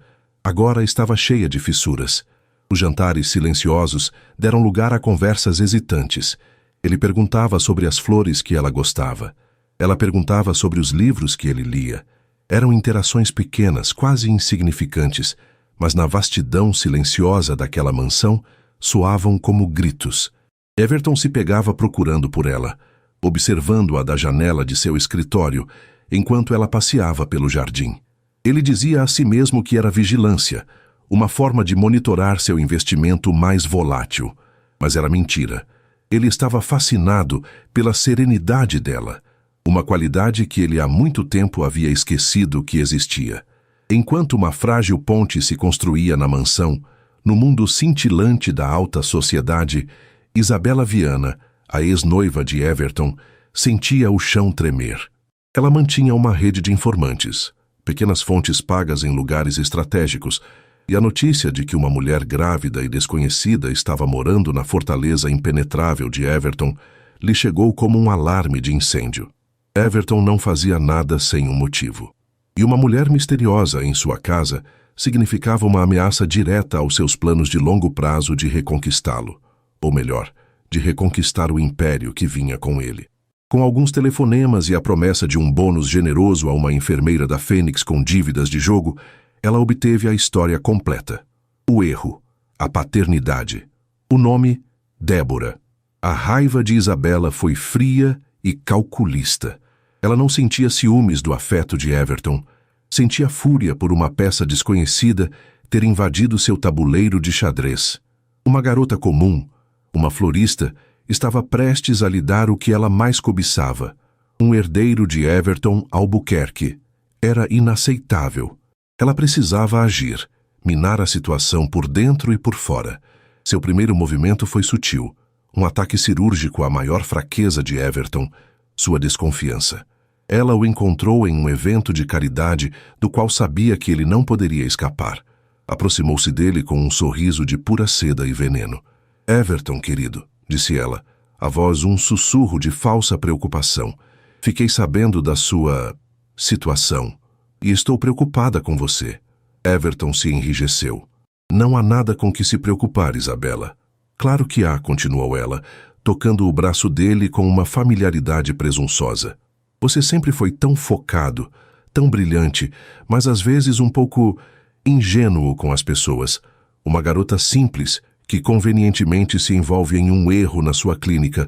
agora estava cheia de fissuras. Os jantares silenciosos deram lugar a conversas hesitantes. Ele perguntava sobre as flores que ela gostava. Ela perguntava sobre os livros que ele lia. Eram interações pequenas, quase insignificantes, mas na vastidão silenciosa daquela mansão, soavam como gritos. Everton se pegava procurando por ela, observando-a da janela de seu escritório, enquanto ela passeava pelo jardim. Ele dizia a si mesmo que era vigilância, uma forma de monitorar seu investimento mais volátil. Mas era mentira. Ele estava fascinado pela serenidade dela, uma qualidade que ele há muito tempo havia esquecido que existia. Enquanto uma frágil ponte se construía na mansão, no mundo cintilante da alta sociedade, Isabela Viana, a ex-noiva de Everton, sentia o chão tremer. Ela mantinha uma rede de informantes, pequenas fontes pagas em lugares estratégicos, e a notícia de que uma mulher grávida e desconhecida estava morando na fortaleza impenetrável de Everton lhe chegou como um alarme de incêndio. Everton não fazia nada sem um motivo. E uma mulher misteriosa em sua casa significava uma ameaça direta aos seus planos de longo prazo de reconquistá-lo, ou melhor, de reconquistar o império que vinha com ele. Com alguns telefonemas e a promessa de um bônus generoso a uma enfermeira da Fênix com dívidas de jogo, ela obteve a história completa. O erro, a paternidade, o nome, Débora. A raiva de Isabela foi fria e calculista. Ela não sentia ciúmes do afeto de Everton, sentia fúria por uma peça desconhecida ter invadido seu tabuleiro de xadrez. Uma garota comum, uma florista, estava prestes a lhe dar o que ela mais cobiçava, um herdeiro de Everton Albuquerque. Era inaceitável. Ela precisava agir, minar a situação por dentro e por fora. Seu primeiro movimento foi sutil, um ataque cirúrgico à maior fraqueza de Everton, sua desconfiança. Ela o encontrou em um evento de caridade do qual sabia que ele não poderia escapar. Aproximou-se dele com um sorriso de pura seda e veneno. "Everton, querido", disse ela, a voz um sussurro de falsa preocupação. "Fiquei sabendo da sua situação e estou preocupada com você." Everton se enrijeceu. "Não há nada com que se preocupar, Isabela." "Claro que há", continuou ela, tocando o braço dele com uma familiaridade presunçosa. "Você sempre foi tão focado, tão brilhante, mas às vezes um pouco ingênuo com as pessoas. Uma garota simples que convenientemente se envolve em um erro na sua clínica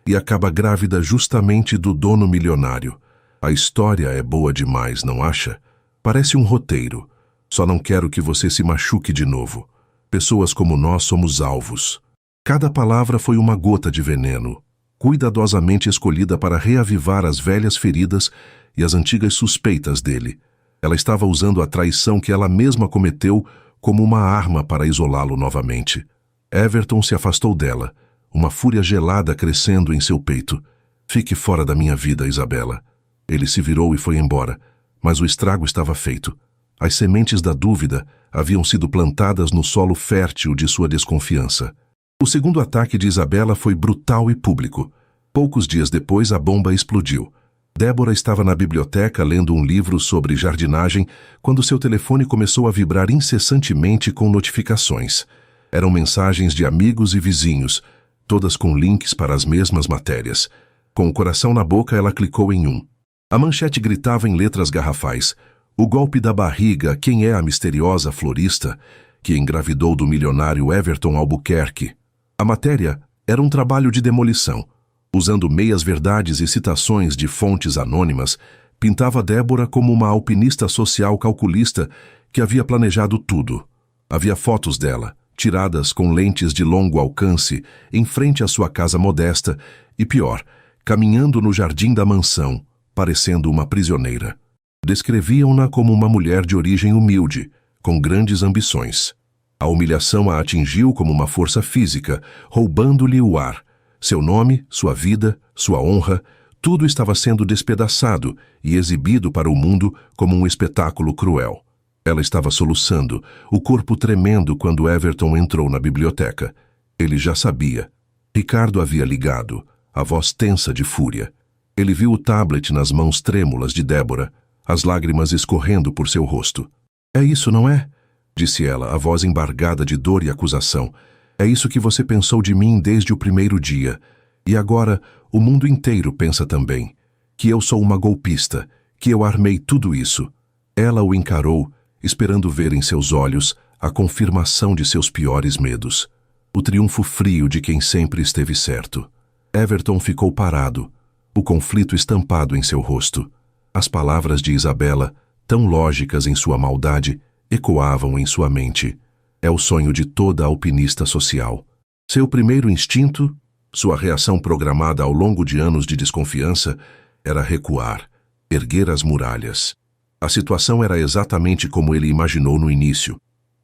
e acaba grávida justamente do dono milionário. A história é boa demais, não acha? Parece um roteiro. Só não quero que você se machuque de novo. Pessoas como nós somos alvos." Cada palavra foi uma gota de veneno, cuidadosamente escolhida para reavivar as velhas feridas e as antigas suspeitas dele. Ela estava usando a traição que ela mesma cometeu como uma arma para isolá-lo novamente. Everton se afastou dela, uma fúria gelada crescendo em seu peito. "Fique fora da minha vida, Isabela." Ele se virou e foi embora, mas o estrago estava feito. As sementes da dúvida haviam sido plantadas no solo fértil de sua desconfiança. O segundo ataque de Isabela foi brutal e público. Poucos dias depois, a bomba explodiu. Débora estava na biblioteca lendo um livro sobre jardinagem quando seu telefone começou a vibrar incessantemente com notificações. Eram mensagens de amigos e vizinhos, todas com links para as mesmas matérias. Com o coração na boca, ela clicou em um. A manchete gritava em letras garrafais: "O golpe da barriga, quem é a misteriosa florista que engravidou do milionário Everton Albuquerque?" A matéria era um trabalho de demolição. Usando meias-verdades e citações de fontes anônimas, pintava Débora como uma alpinista social calculista que havia planejado tudo. Havia fotos dela, tiradas com lentes de longo alcance, em frente à sua casa modesta e, pior, caminhando no jardim da mansão, parecendo uma prisioneira. Descreviam-na como uma mulher de origem humilde, com grandes ambições. A humilhação a atingiu como uma força física, roubando-lhe o ar. Seu nome, sua vida, sua honra, tudo estava sendo despedaçado e exibido para o mundo como um espetáculo cruel. Ela estava soluçando, o corpo tremendo quando Everton entrou na biblioteca. Ele já sabia. Ricardo havia ligado, a voz tensa de fúria. Ele viu o tablet nas mãos trêmulas de Débora, as lágrimas escorrendo por seu rosto. "É isso, não é?" disse ela, a voz embargada de dor e acusação. "É isso que você pensou de mim desde o primeiro dia. E agora o mundo inteiro pensa também. Que eu sou uma golpista, que eu armei tudo isso." Ela o encarou, esperando ver em seus olhos a confirmação de seus piores medos. O triunfo frio de quem sempre esteve certo. Everton ficou parado, o conflito estampado em seu rosto. As palavras de Isabela, tão lógicas em sua maldade, ecoavam em sua mente. É o sonho de toda alpinista social. Seu primeiro instinto? Sua reação programada ao longo de anos de desconfiança era recuar, erguer as muralhas. A situação era exatamente como ele imaginou no início.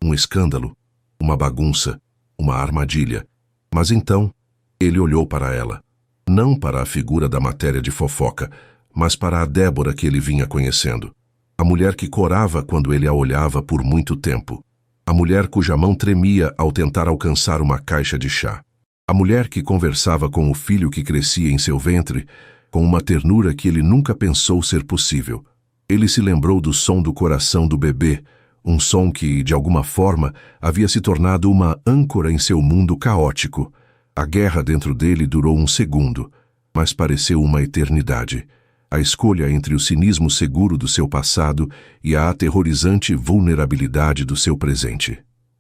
Um escândalo, uma bagunça, uma armadilha. Mas então, ele olhou para ela. Não para a figura da matéria de fofoca, mas para a Débora que ele vinha conhecendo. A mulher que corava quando ele a olhava por muito tempo. A mulher cuja mão tremia ao tentar alcançar uma caixa de chá. A mulher que conversava com o filho que crescia em seu ventre, com uma ternura que ele nunca pensou ser possível. Ele se lembrou do som do coração do bebê, um som que, de alguma forma, havia se tornado uma âncora em seu mundo caótico. A guerra dentro dele durou um segundo, mas pareceu uma eternidade. A escolha entre o cinismo seguro do seu passado e a aterrorizante vulnerabilidade do seu presente.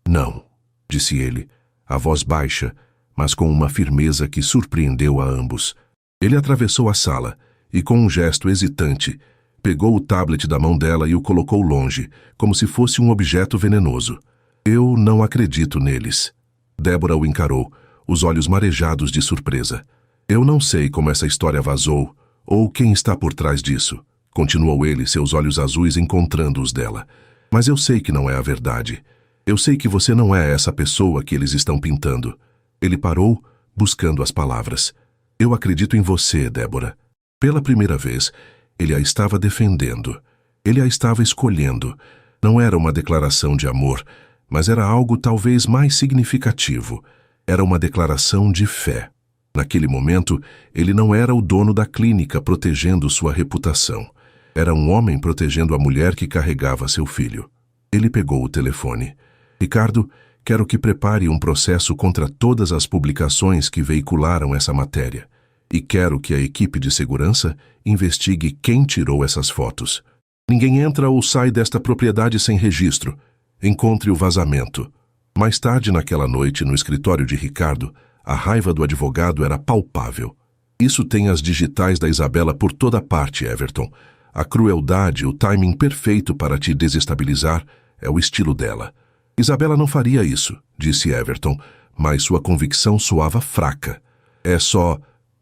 Não, disse ele, a voz baixa, mas com uma firmeza que surpreendeu a ambos. Ele atravessou a sala e, com um gesto hesitante, pegou o tablet da mão dela e o colocou longe, como se fosse um objeto venenoso. Eu não acredito neles. Débora o encarou, os olhos marejados de surpresa. Eu não sei como essa história vazou, ou quem está por trás disso, continuou ele, seus olhos azuis encontrando os dela. Mas eu sei que não é a verdade. Eu sei que você não é essa pessoa que eles estão pintando. Ele parou, buscando as palavras. Eu acredito em você, Débora. Pela primeira vez, ele a estava defendendo. Ele a estava escolhendo. Não era uma declaração de amor, mas era algo talvez mais significativo. Era uma declaração de fé. Naquele momento, ele não era o dono da clínica protegendo sua reputação. Era um homem protegendo a mulher que carregava seu filho. Ele pegou o telefone. Ricardo, quero que prepare um processo contra todas as publicações que veicularam essa matéria. E quero que a equipe de segurança investigue quem tirou essas fotos. Ninguém entra ou sai desta propriedade sem registro. Encontre o vazamento. Mais tarde naquela noite, no escritório de Ricardo, a raiva do advogado era palpável. Isso tem as digitais da Isabela por toda parte, Everton. A crueldade, o timing perfeito para te desestabilizar é o estilo dela. Isabela não faria isso, disse Everton, mas sua convicção soava fraca. É só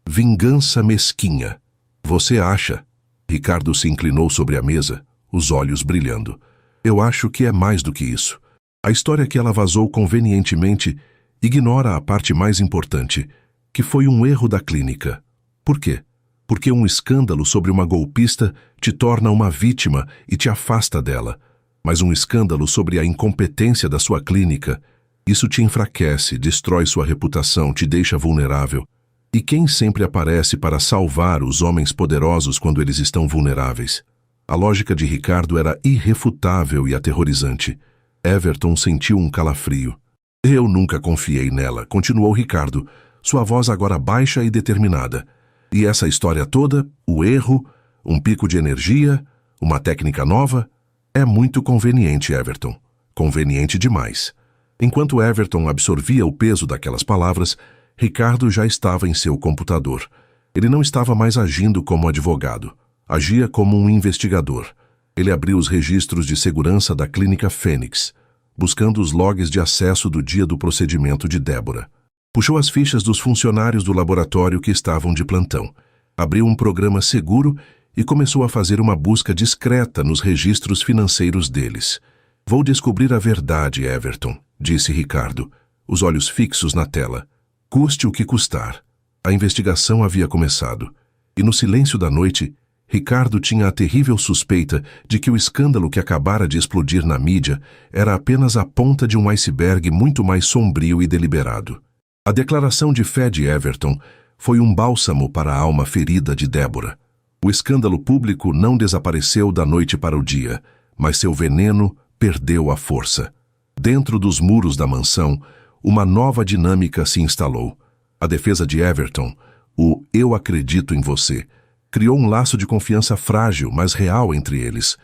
vingança mesquinha. Você acha? Ricardo se inclinou sobre a mesa, os olhos brilhando. Eu acho que é mais do que isso. A história que ela vazou convenientemente ignora a parte mais importante, que foi um erro da clínica. Por quê? Porque um escândalo sobre uma golpista te torna uma vítima e te afasta dela. Mas um escândalo sobre a incompetência da sua clínica, isso te enfraquece, destrói sua reputação, te deixa vulnerável. E quem sempre aparece para salvar os homens poderosos quando eles estão vulneráveis? A lógica de Ricardo era irrefutável e aterrorizante. Everton sentiu um calafrio. Eu nunca confiei nela, continuou Ricardo, sua voz agora baixa e determinada. E essa história toda, o erro, um pico de energia, uma técnica nova, é muito conveniente, Everton. Conveniente demais. Enquanto Everton absorvia o peso daquelas palavras, Ricardo já estava em seu computador. Ele não estava mais agindo como advogado. Agia como um investigador. Ele abriu os registros de segurança da Clínica Fênix, buscando os logs de acesso do dia do procedimento de Débora. Puxou as fichas dos funcionários do laboratório que estavam de plantão. Abriu um programa seguro e começou a fazer uma busca discreta nos registros financeiros deles. Vou descobrir a verdade, Everton, disse Ricardo, os olhos fixos na tela. Custe o que custar. A investigação havia começado, e no silêncio da noite, Ricardo tinha a terrível suspeita de que o escândalo que acabara de explodir na mídia era apenas a ponta de um iceberg muito mais sombrio e deliberado. A declaração de fé de Everton foi um bálsamo para a alma ferida de Débora. O escândalo público não desapareceu da noite para o dia, mas seu veneno perdeu a força. Dentro dos muros da mansão, uma nova dinâmica se instalou. A defesa de Everton, o "eu acredito em você", criou um laço de confiança frágil, mas real entre eles.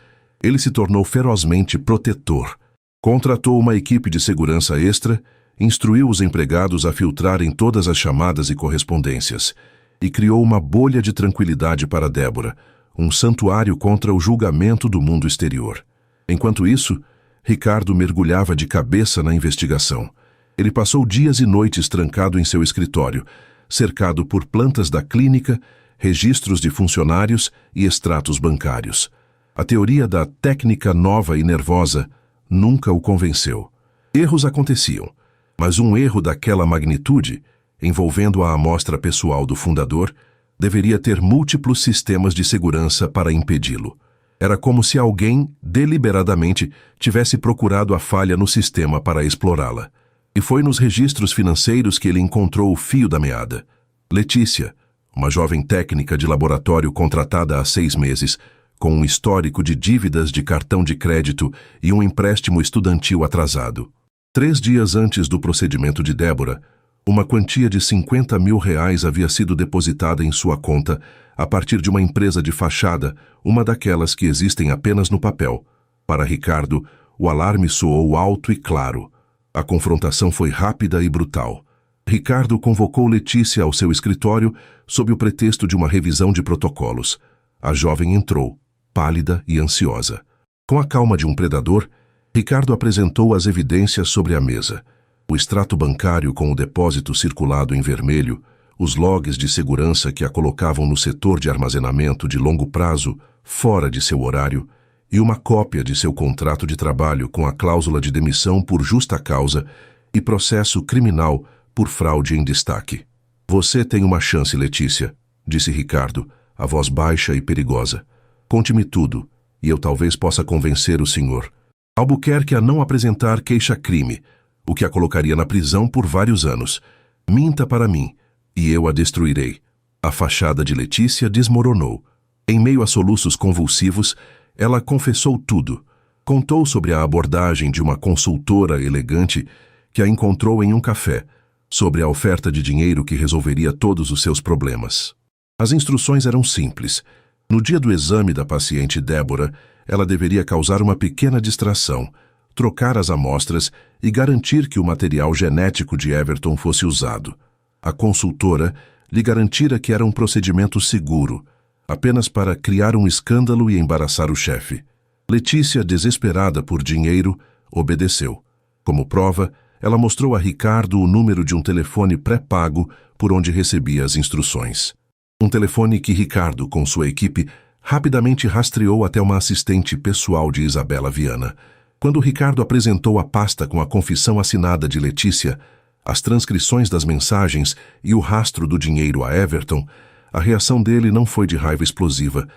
Ele se tornou ferozmente protetor. Contratou uma equipe de segurança extra, instruiu os empregados a filtrarem todas as chamadas e correspondências, e criou uma bolha de tranquilidade para Débora, um santuário contra o julgamento do mundo exterior. Enquanto isso, Ricardo mergulhava de cabeça na investigação. Ele passou dias e noites trancado em seu escritório, cercado por plantas da clínica, registros de funcionários e extratos bancários. A teoria da técnica nova e nervosa nunca o convenceu. Erros aconteciam, mas um erro daquela magnitude, envolvendo a amostra pessoal do fundador, deveria ter múltiplos sistemas de segurança para impedi-lo. Era como se alguém, deliberadamente, tivesse procurado a falha no sistema para explorá-la. E foi nos registros financeiros que ele encontrou o fio da meada. Letícia, uma jovem técnica de laboratório contratada há 6 meses, com um histórico de dívidas de cartão de crédito e um empréstimo estudantil atrasado. 3 dias antes do procedimento de Débora, uma quantia de R$50 mil havia sido depositada em sua conta a partir de uma empresa de fachada, uma daquelas que existem apenas no papel. Para Ricardo, o alarme soou alto e claro. A confrontação foi rápida e brutal. Ricardo convocou Letícia ao seu escritório sob o pretexto de uma revisão de protocolos. A jovem entrou, pálida e ansiosa. Com a calma de um predador, Ricardo apresentou as evidências sobre a mesa. O extrato bancário com o depósito circulado em vermelho, os logs de segurança que a colocavam no setor de armazenamento de longo prazo, fora de seu horário, e uma cópia de seu contrato de trabalho com a cláusula de demissão por justa causa e processo criminal por fraude em destaque. Você tem uma chance, Letícia, disse Ricardo, a voz baixa e perigosa. Conte-me tudo, e eu talvez possa convencer o senhor Albuquerque a não apresentar queixa-crime, o que a colocaria na prisão por vários anos. Minta para mim, e eu a destruirei. A fachada de Letícia desmoronou. Em meio a soluços convulsivos, ela confessou tudo. Contou sobre a abordagem de uma consultora elegante que a encontrou em um café, sobre a oferta de dinheiro que resolveria todos os seus problemas. As instruções eram simples. No dia do exame da paciente Débora, ela deveria causar uma pequena distração, trocar as amostras e garantir que o material genético de Everton fosse usado. A consultora lhe garantira que era um procedimento seguro, apenas para criar um escândalo e embaraçar o chefe. Letícia, desesperada por dinheiro, obedeceu. Como prova, ela mostrou a Ricardo o número de um telefone pré-pago por onde recebia as instruções. Um telefone que Ricardo, com sua equipe, rapidamente rastreou até uma assistente pessoal de Isabela Viana. Quando Ricardo apresentou a pasta com a confissão assinada de Letícia, as transcrições das mensagens e o rastro do dinheiro a Everton, a reação dele não foi de raiva explosiva,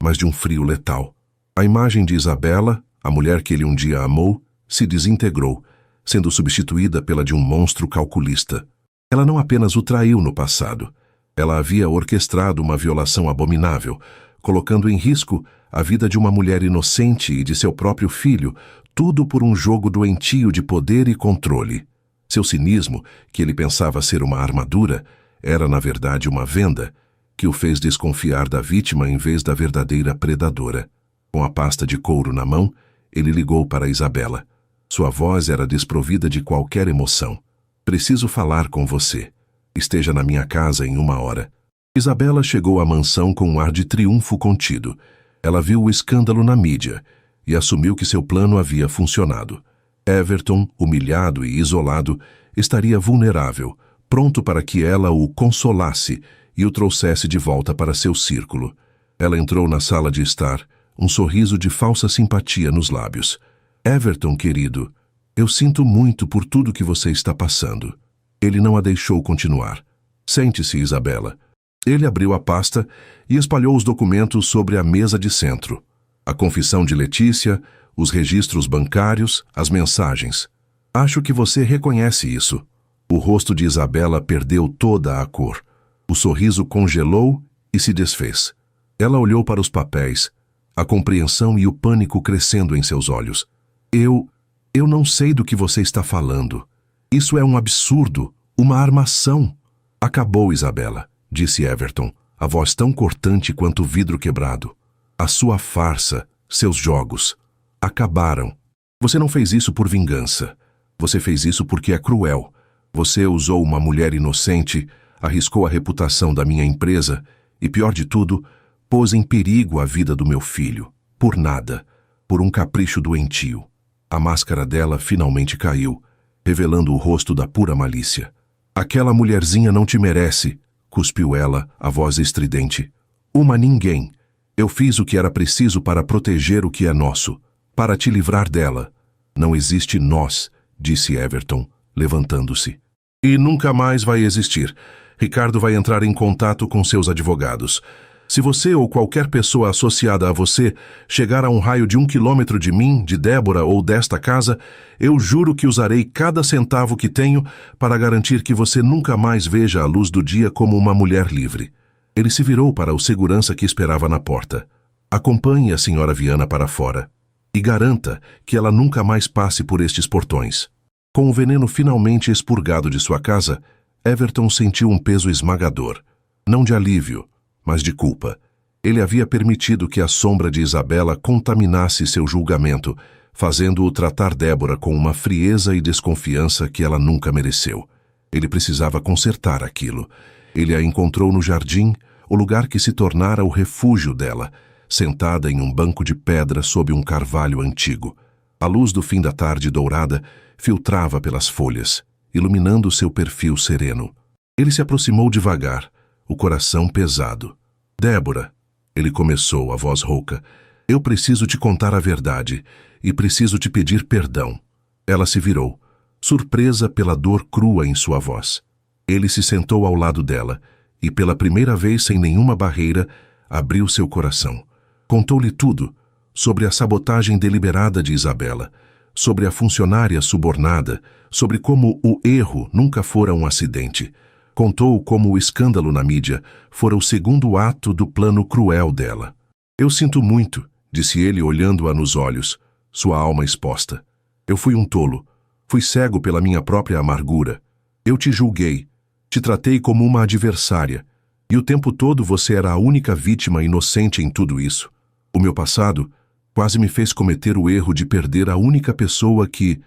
mas de um frio letal. A imagem de Isabela, a mulher que ele um dia amou, se desintegrou, sendo substituída pela de um monstro calculista. Ela não apenas o traiu no passado, ela havia orquestrado uma violação abominável, colocando em risco a vida de uma mulher inocente e de seu próprio filho, tudo por um jogo doentio de poder e controle. Seu cinismo, que ele pensava ser uma armadura, era na verdade uma venda, que o fez desconfiar da vítima em vez da verdadeira predadora. Com a pasta de couro na mão, ele ligou para Isabela. Sua voz era desprovida de qualquer emoção. Preciso falar com você. Esteja na minha casa em 1 hora. Isabela chegou à mansão com um ar de triunfo contido. Ela viu o escândalo na mídia e assumiu que seu plano havia funcionado. Everton, humilhado e isolado, estaria vulnerável, pronto para que ela o consolasse e o trouxesse de volta para seu círculo. Ela entrou na sala de estar, um sorriso de falsa simpatia nos lábios. Everton, querido, eu sinto muito por tudo que você está passando. Ele não a deixou continuar. Sente-se, Isabela. Ele abriu a pasta e espalhou os documentos sobre a mesa de centro. A confissão de Letícia, os registros bancários, as mensagens. Acho que você reconhece isso. O rosto de Isabela perdeu toda a cor. O sorriso congelou e se desfez. Ela olhou para os papéis, a compreensão e o pânico crescendo em seus olhos. Eu não sei do que você está falando. Isso é um absurdo, uma armação. Acabou, Isabela, disse Everton, a voz tão cortante quanto o vidro quebrado. A sua farsa, seus jogos, acabaram. Você não fez isso por vingança. Você fez isso porque é cruel. Você usou uma mulher inocente, arriscou a reputação da minha empresa e, pior de tudo, pôs em perigo a vida do meu filho. Por nada. Por um capricho doentio. A máscara dela finalmente caiu, revelando o rosto da pura malícia. Aquela mulherzinha não te merece, cuspiu ela, a voz estridente. Uma ninguém. Eu fiz o que era preciso para proteger o que é nosso, para te livrar dela. Não existe nós, disse Everton, levantando-se. E nunca mais vai existir. Ricardo vai entrar em contato com seus advogados. Se você ou qualquer pessoa associada a você chegar a um raio de 1 quilômetro de mim, de Débora ou desta casa, eu juro que usarei cada centavo que tenho para garantir que você nunca mais veja a luz do dia como uma mulher livre. Ele se virou para o segurança que esperava na porta. Acompanhe a senhora Viana para fora e garanta que ela nunca mais passe por estes portões. Com o veneno finalmente expurgado de sua casa, Everton sentiu um peso esmagador, não de alívio, mas de culpa. Ele havia permitido que a sombra de Isabela contaminasse seu julgamento, fazendo-o tratar Débora com uma frieza e desconfiança que ela nunca mereceu. Ele precisava consertar aquilo. Ele a encontrou no jardim, o lugar que se tornara o refúgio dela, sentada em um banco de pedra sob um carvalho antigo. A luz do fim da tarde dourada filtrava pelas folhas, iluminando seu perfil sereno. Ele se aproximou devagar, o coração pesado. Débora, ele começou, a voz rouca, eu preciso te contar a verdade e preciso te pedir perdão. Ela se virou, surpresa pela dor crua em sua voz. Ele se sentou ao lado dela e, pela primeira vez sem nenhuma barreira, abriu seu coração. Contou-lhe tudo, sobre a sabotagem deliberada de Isabela, sobre a funcionária subornada, sobre como o erro nunca fora um acidente. Contou como o escândalo na mídia fora o segundo ato do plano cruel dela. Eu sinto muito, disse ele olhando-a nos olhos, sua alma exposta. Eu fui um tolo, fui cego pela minha própria amargura. Eu te julguei, te tratei como uma adversária, e o tempo todo você era a única vítima inocente em tudo isso. O meu passado quase me fez cometer o erro de perder a única pessoa que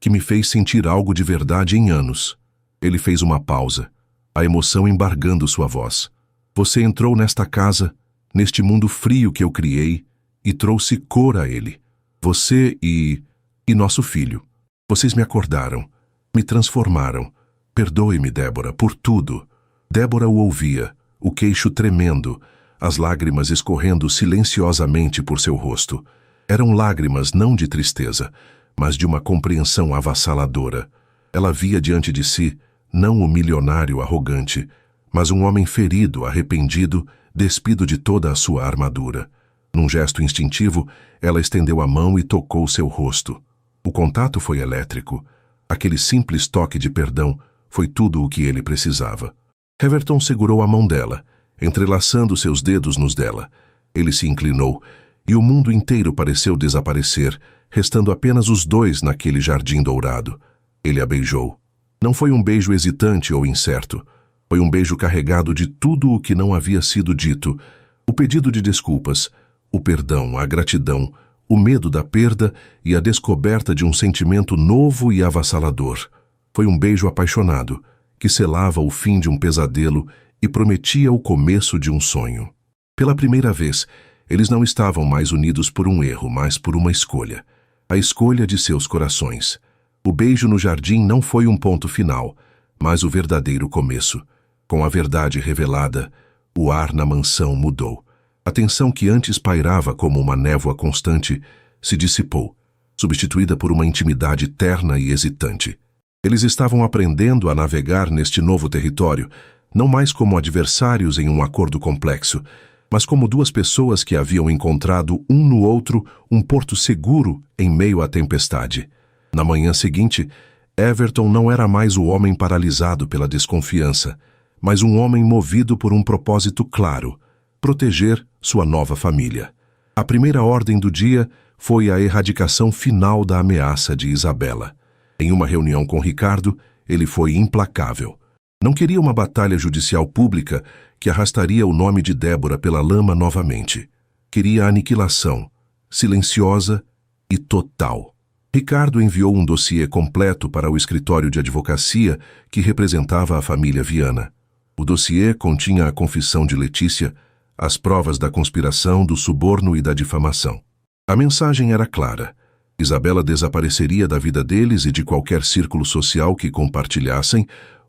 me fez sentir algo de verdade em anos. Ele fez uma pausa, a emoção embargando sua voz. Você entrou nesta casa, neste mundo frio que eu criei, e trouxe cor a ele. Você e nosso filho. Vocês me acordaram, me transformaram. Perdoe-me, Débora, por tudo. Débora o ouvia, o queixo tremendo, as lágrimas escorrendo silenciosamente por seu rosto. Eram lágrimas não de tristeza, mas de uma compreensão avassaladora. Ela via diante de si, não o milionário arrogante, mas um homem ferido, arrependido, despido de toda a sua armadura. Num gesto instintivo, ela estendeu a mão e tocou seu rosto. O contato foi elétrico. Aquele simples toque de perdão foi tudo o que ele precisava. Everton segurou a mão dela, entrelaçando seus dedos nos dela. Ele se inclinou, e o mundo inteiro pareceu desaparecer, restando apenas os dois naquele jardim dourado. Ele a beijou. Não foi um beijo hesitante ou incerto. Foi um beijo carregado de tudo o que não havia sido dito. O pedido de desculpas, o perdão, a gratidão, o medo da perda e a descoberta de um sentimento novo e avassalador. Foi um beijo apaixonado, que selava o fim de um pesadelo e prometia o começo de um sonho. Pela primeira vez, eles não estavam mais unidos por um erro, mas por uma escolha. A escolha de seus corações. O beijo no jardim não foi um ponto final, mas o verdadeiro começo. Com a verdade revelada, o ar na mansão mudou. A tensão que antes pairava como uma névoa constante se dissipou, substituída por uma intimidade terna e hesitante. Eles estavam aprendendo a navegar neste novo território, não mais como adversários em um acordo complexo, mas como duas pessoas que haviam encontrado um no outro um porto seguro em meio à tempestade. Na manhã seguinte, Everton não era mais o homem paralisado pela desconfiança, mas um homem movido por um propósito claro: proteger sua nova família. A primeira ordem do dia foi a erradicação final da ameaça de Isabela. Em uma reunião com Ricardo, ele foi implacável. Não queria uma batalha judicial pública que arrastaria o nome de Débora pela lama novamente. Queria a aniquilação, silenciosa e total. Ricardo enviou um dossiê completo para o escritório de advocacia que representava a família Viana. O dossiê continha a confissão de Letícia, as provas da conspiração, do suborno e da difamação. A mensagem era clara. Isabela desapareceria da vida deles e de qualquer círculo social que compartilhassem,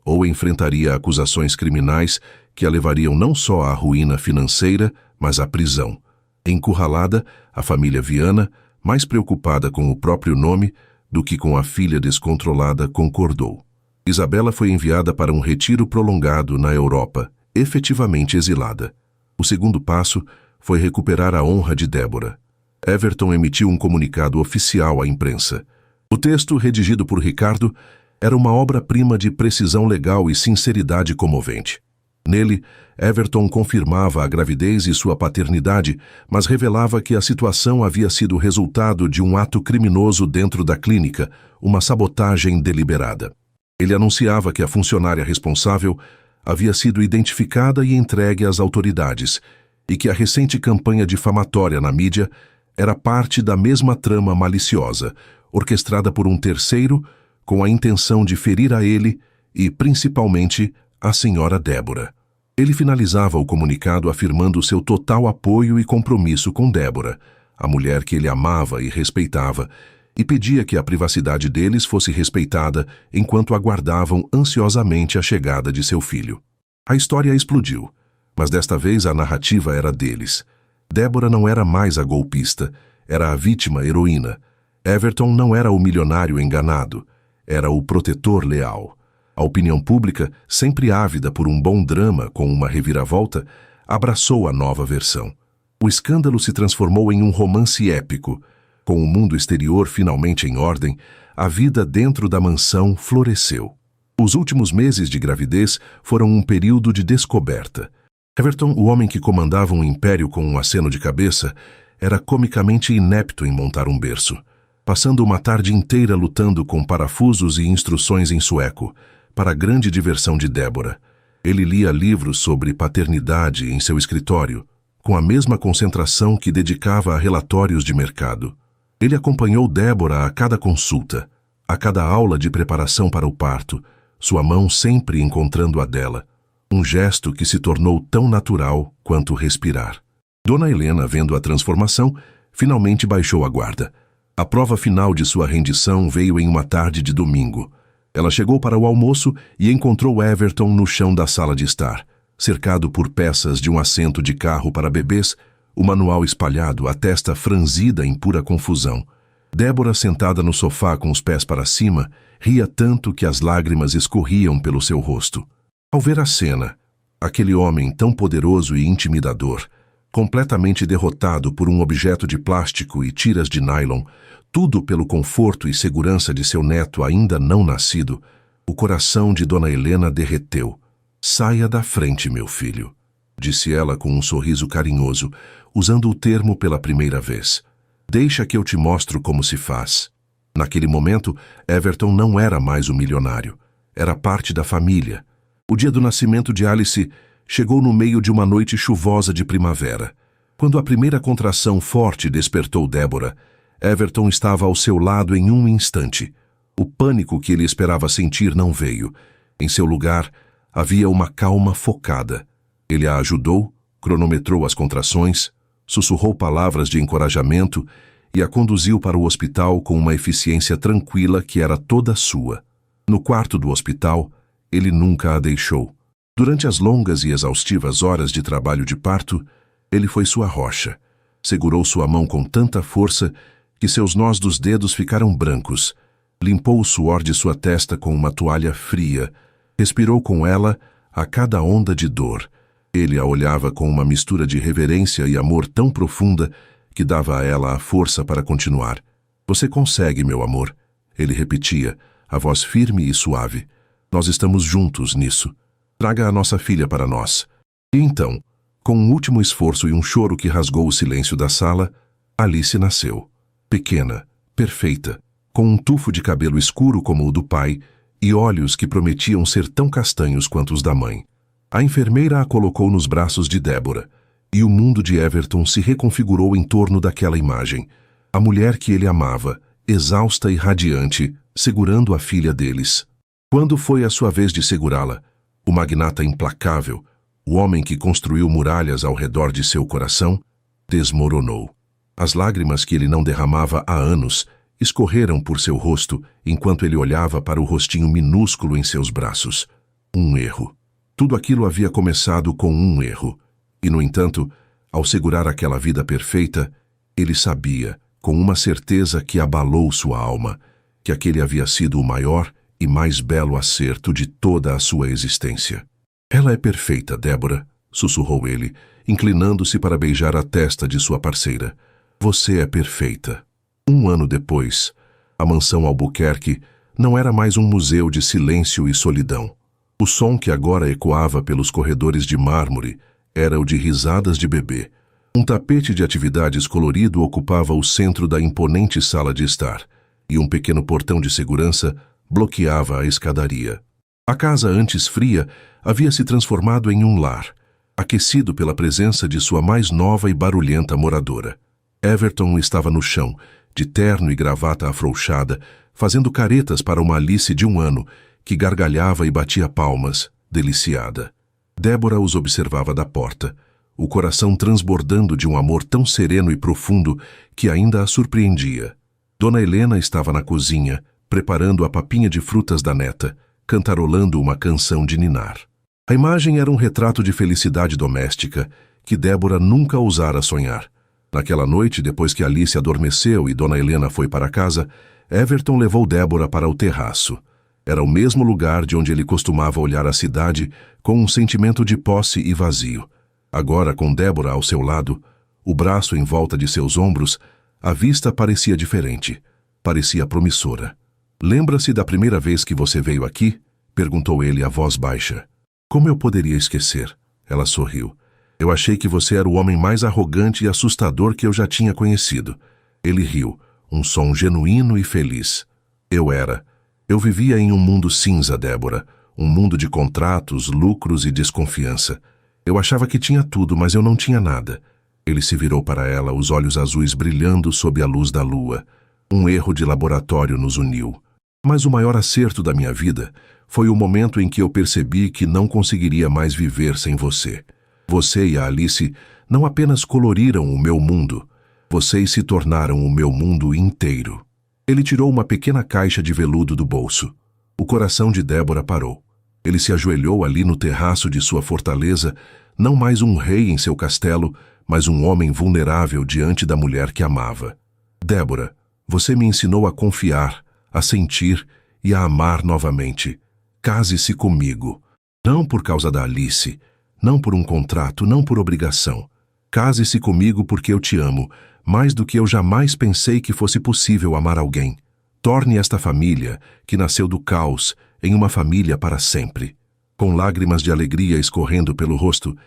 ou enfrentaria acusações criminais que a levariam não só à ruína financeira, mas à prisão. Encurralada, a família Viana, mais preocupada com o próprio nome do que com a filha descontrolada, concordou. Isabela foi enviada para um retiro prolongado na Europa, efetivamente exilada. O segundo passo foi recuperar a honra de Débora. Everton emitiu um comunicado oficial à imprensa. O texto, redigido por Ricardo, era uma obra-prima de precisão legal e sinceridade comovente. Nele, Everton confirmava a gravidez e sua paternidade, mas revelava que a situação havia sido resultado de um ato criminoso dentro da clínica, uma sabotagem deliberada. Ele anunciava que a funcionária responsável havia sido identificada e entregue às autoridades, e que a recente campanha difamatória na mídia era parte da mesma trama maliciosa, orquestrada por um terceiro, com a intenção de ferir a ele e, principalmente, a senhora Débora. Ele finalizava o comunicado afirmando seu total apoio e compromisso com Débora, a mulher que ele amava e respeitava, e pedia que a privacidade deles fosse respeitada enquanto aguardavam ansiosamente a chegada de seu filho. A história explodiu, mas desta vez a narrativa era deles. Débora não era mais a golpista, era a vítima heroína. Everton não era o milionário enganado, era o protetor leal. A opinião pública, sempre ávida por um bom drama com uma reviravolta, abraçou a nova versão. O escândalo se transformou em um romance épico. Com o mundo exterior finalmente em ordem, a vida dentro da mansão floresceu. Os últimos meses de gravidez foram um período de descoberta. Everton, o homem que comandava um império com um aceno de cabeça, era comicamente inepto em montar um berço, passando uma tarde inteira lutando com parafusos e instruções em sueco, para a grande diversão de Débora. Ele lia livros sobre paternidade em seu escritório, com a mesma concentração que dedicava a relatórios de mercado. Ele acompanhou Débora a cada consulta, a cada aula de preparação para o parto, sua mão sempre encontrando a dela, um gesto que se tornou tão natural quanto respirar. Dona Helena, vendo a transformação, finalmente baixou a guarda. A prova final de sua rendição veio em uma tarde de domingo. Ela chegou para o almoço e encontrou Everton no chão da sala de estar, cercado por peças de um assento de carro para bebês, o manual espalhado, a testa franzida em pura confusão. Débora, sentada no sofá com os pés para cima, ria tanto que as lágrimas escorriam pelo seu rosto. Ao ver a cena, aquele homem tão poderoso e intimidador, completamente derrotado por um objeto de plástico e tiras de nylon, tudo pelo conforto e segurança de seu neto ainda não nascido, o coração de Dona Helena derreteu. "Saia da frente, meu filho", disse ela com um sorriso carinhoso, usando o termo pela primeira vez. "Deixa que eu te mostro como se faz." Naquele momento, Everton não era mais o milionário. Era parte da família. O dia do nascimento de Alice chegou no meio de uma noite chuvosa de primavera. Quando a primeira contração forte despertou Débora, Everton estava ao seu lado em um instante. O pânico que ele esperava sentir não veio. Em seu lugar, havia uma calma focada. Ele a ajudou, cronometrou as contrações, sussurrou palavras de encorajamento e a conduziu para o hospital com uma eficiência tranquila que era toda sua. No quarto do hospital, ele nunca a deixou. Durante as longas e exaustivas horas de trabalho de parto, ele foi sua rocha. Segurou sua mão com tanta força que seus nós dos dedos ficaram brancos. Limpou o suor de sua testa com uma toalha fria. Respirou com ela a cada onda de dor. Ele a olhava com uma mistura de reverência e amor tão profunda que dava a ela a força para continuar. "Você consegue, meu amor", ele repetia, a voz firme e suave. "Nós estamos juntos nisso. Traga a nossa filha para nós." E então, com um último esforço e um choro que rasgou o silêncio da sala, Alice nasceu. Pequena, perfeita, com um tufo de cabelo escuro como o do pai e olhos que prometiam ser tão castanhos quanto os da mãe. A enfermeira a colocou nos braços de Débora, e o mundo de Everton se reconfigurou em torno daquela imagem. A mulher que ele amava, exausta e radiante, segurando a filha deles. Quando foi a sua vez de segurá-la, o magnata implacável, o homem que construiu muralhas ao redor de seu coração, desmoronou. As lágrimas que ele não derramava há anos escorreram por seu rosto enquanto ele olhava para o rostinho minúsculo em seus braços. Um erro. Tudo aquilo havia começado com um erro. E, no entanto, ao segurar aquela vida perfeita, ele sabia, com uma certeza que abalou sua alma, que aquele havia sido o maior e mais belo acerto de toda a sua existência. Ela é perfeita, Débora, sussurrou ele, inclinando-se para beijar a testa de sua parceira. Você é perfeita. 1 ano depois, a mansão Albuquerque não era mais um museu de silêncio e solidão. O som que agora ecoava pelos corredores de mármore era o de risadas de bebê. Um tapete de atividades colorido ocupava o centro da imponente sala de estar, e um pequeno portão de segurança bloqueava a escadaria. A casa, antes fria, havia se transformado em um lar, aquecido pela presença de sua mais nova e barulhenta moradora. Everton estava no chão, de terno e gravata afrouxada, fazendo caretas para uma Alice de 1 ano, que gargalhava e batia palmas, deliciada. Débora os observava da porta, o coração transbordando de um amor tão sereno e profundo que ainda a surpreendia. Dona Helena estava na cozinha, preparando a papinha de frutas da neta, cantarolando uma canção de ninar. A imagem era um retrato de felicidade doméstica que Débora nunca ousara sonhar. Naquela noite, depois que Alice adormeceu e Dona Helena foi para casa, Everton levou Débora para o terraço. Era o mesmo lugar de onde ele costumava olhar a cidade com um sentimento de posse e vazio. Agora, com Débora ao seu lado, o braço em volta de seus ombros, a vista parecia diferente. Parecia promissora. Lembra-se da primeira vez que você veio aqui? Perguntou ele a voz baixa. Como eu poderia esquecer? Ela sorriu. Eu achei que você era o homem mais arrogante e assustador que eu já tinha conhecido. Ele riu, um som genuíno e feliz. Eu era. Eu vivia em um mundo cinza, Débora. Um mundo de contratos, lucros e desconfiança. Eu achava que tinha tudo, mas eu não tinha nada. Ele se virou para ela, os olhos azuis brilhando sob a luz da lua. Um erro de laboratório nos uniu. Mas o maior acerto da minha vida foi o momento em que eu percebi que não conseguiria mais viver sem você. Você e a Alice não apenas coloriram o meu mundo, vocês se tornaram o meu mundo inteiro. Ele tirou uma pequena caixa de veludo do bolso. O coração de Débora parou. Ele se ajoelhou ali no terraço de sua fortaleza, não mais um rei em seu castelo, mas um homem vulnerável diante da mulher que amava. Débora, você me ensinou a confiar, a sentir e a amar novamente. Case-se comigo. Não por causa da Alice, não por um contrato, não por obrigação. Case-se comigo porque eu te amo, mais do que eu jamais pensei que fosse possível amar alguém. Torne esta família, que nasceu do caos, em uma família para sempre. Com lágrimas de alegria escorrendo pelo rosto,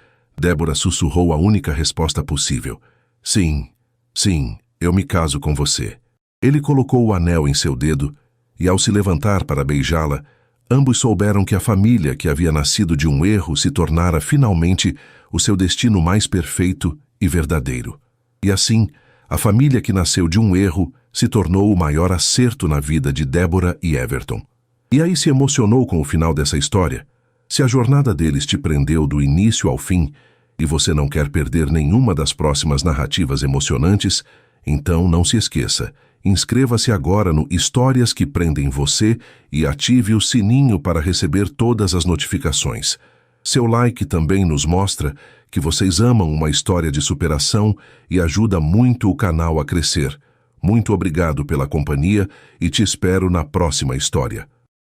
Débora sussurrou a única resposta possível. Sim, sim, eu me caso com você. Ele colocou o anel em seu dedo e, ao se levantar para beijá-la, ambos souberam que a família que havia nascido de um erro se tornara finalmente o seu destino mais perfeito e verdadeiro. E assim, a família que nasceu de um erro se tornou o maior acerto na vida de Débora e Everton. E aí se emocionou com o final dessa história? Se a jornada deles te prendeu do início ao fim e você não quer perder nenhuma das próximas narrativas emocionantes, então não se esqueça. Inscreva-se agora no Histórias que Prendem Você e ative o sininho para receber todas as notificações. Seu like também nos mostra que vocês amam uma história de superação e ajuda muito o canal a crescer. Muito obrigado pela companhia e te espero na próxima história.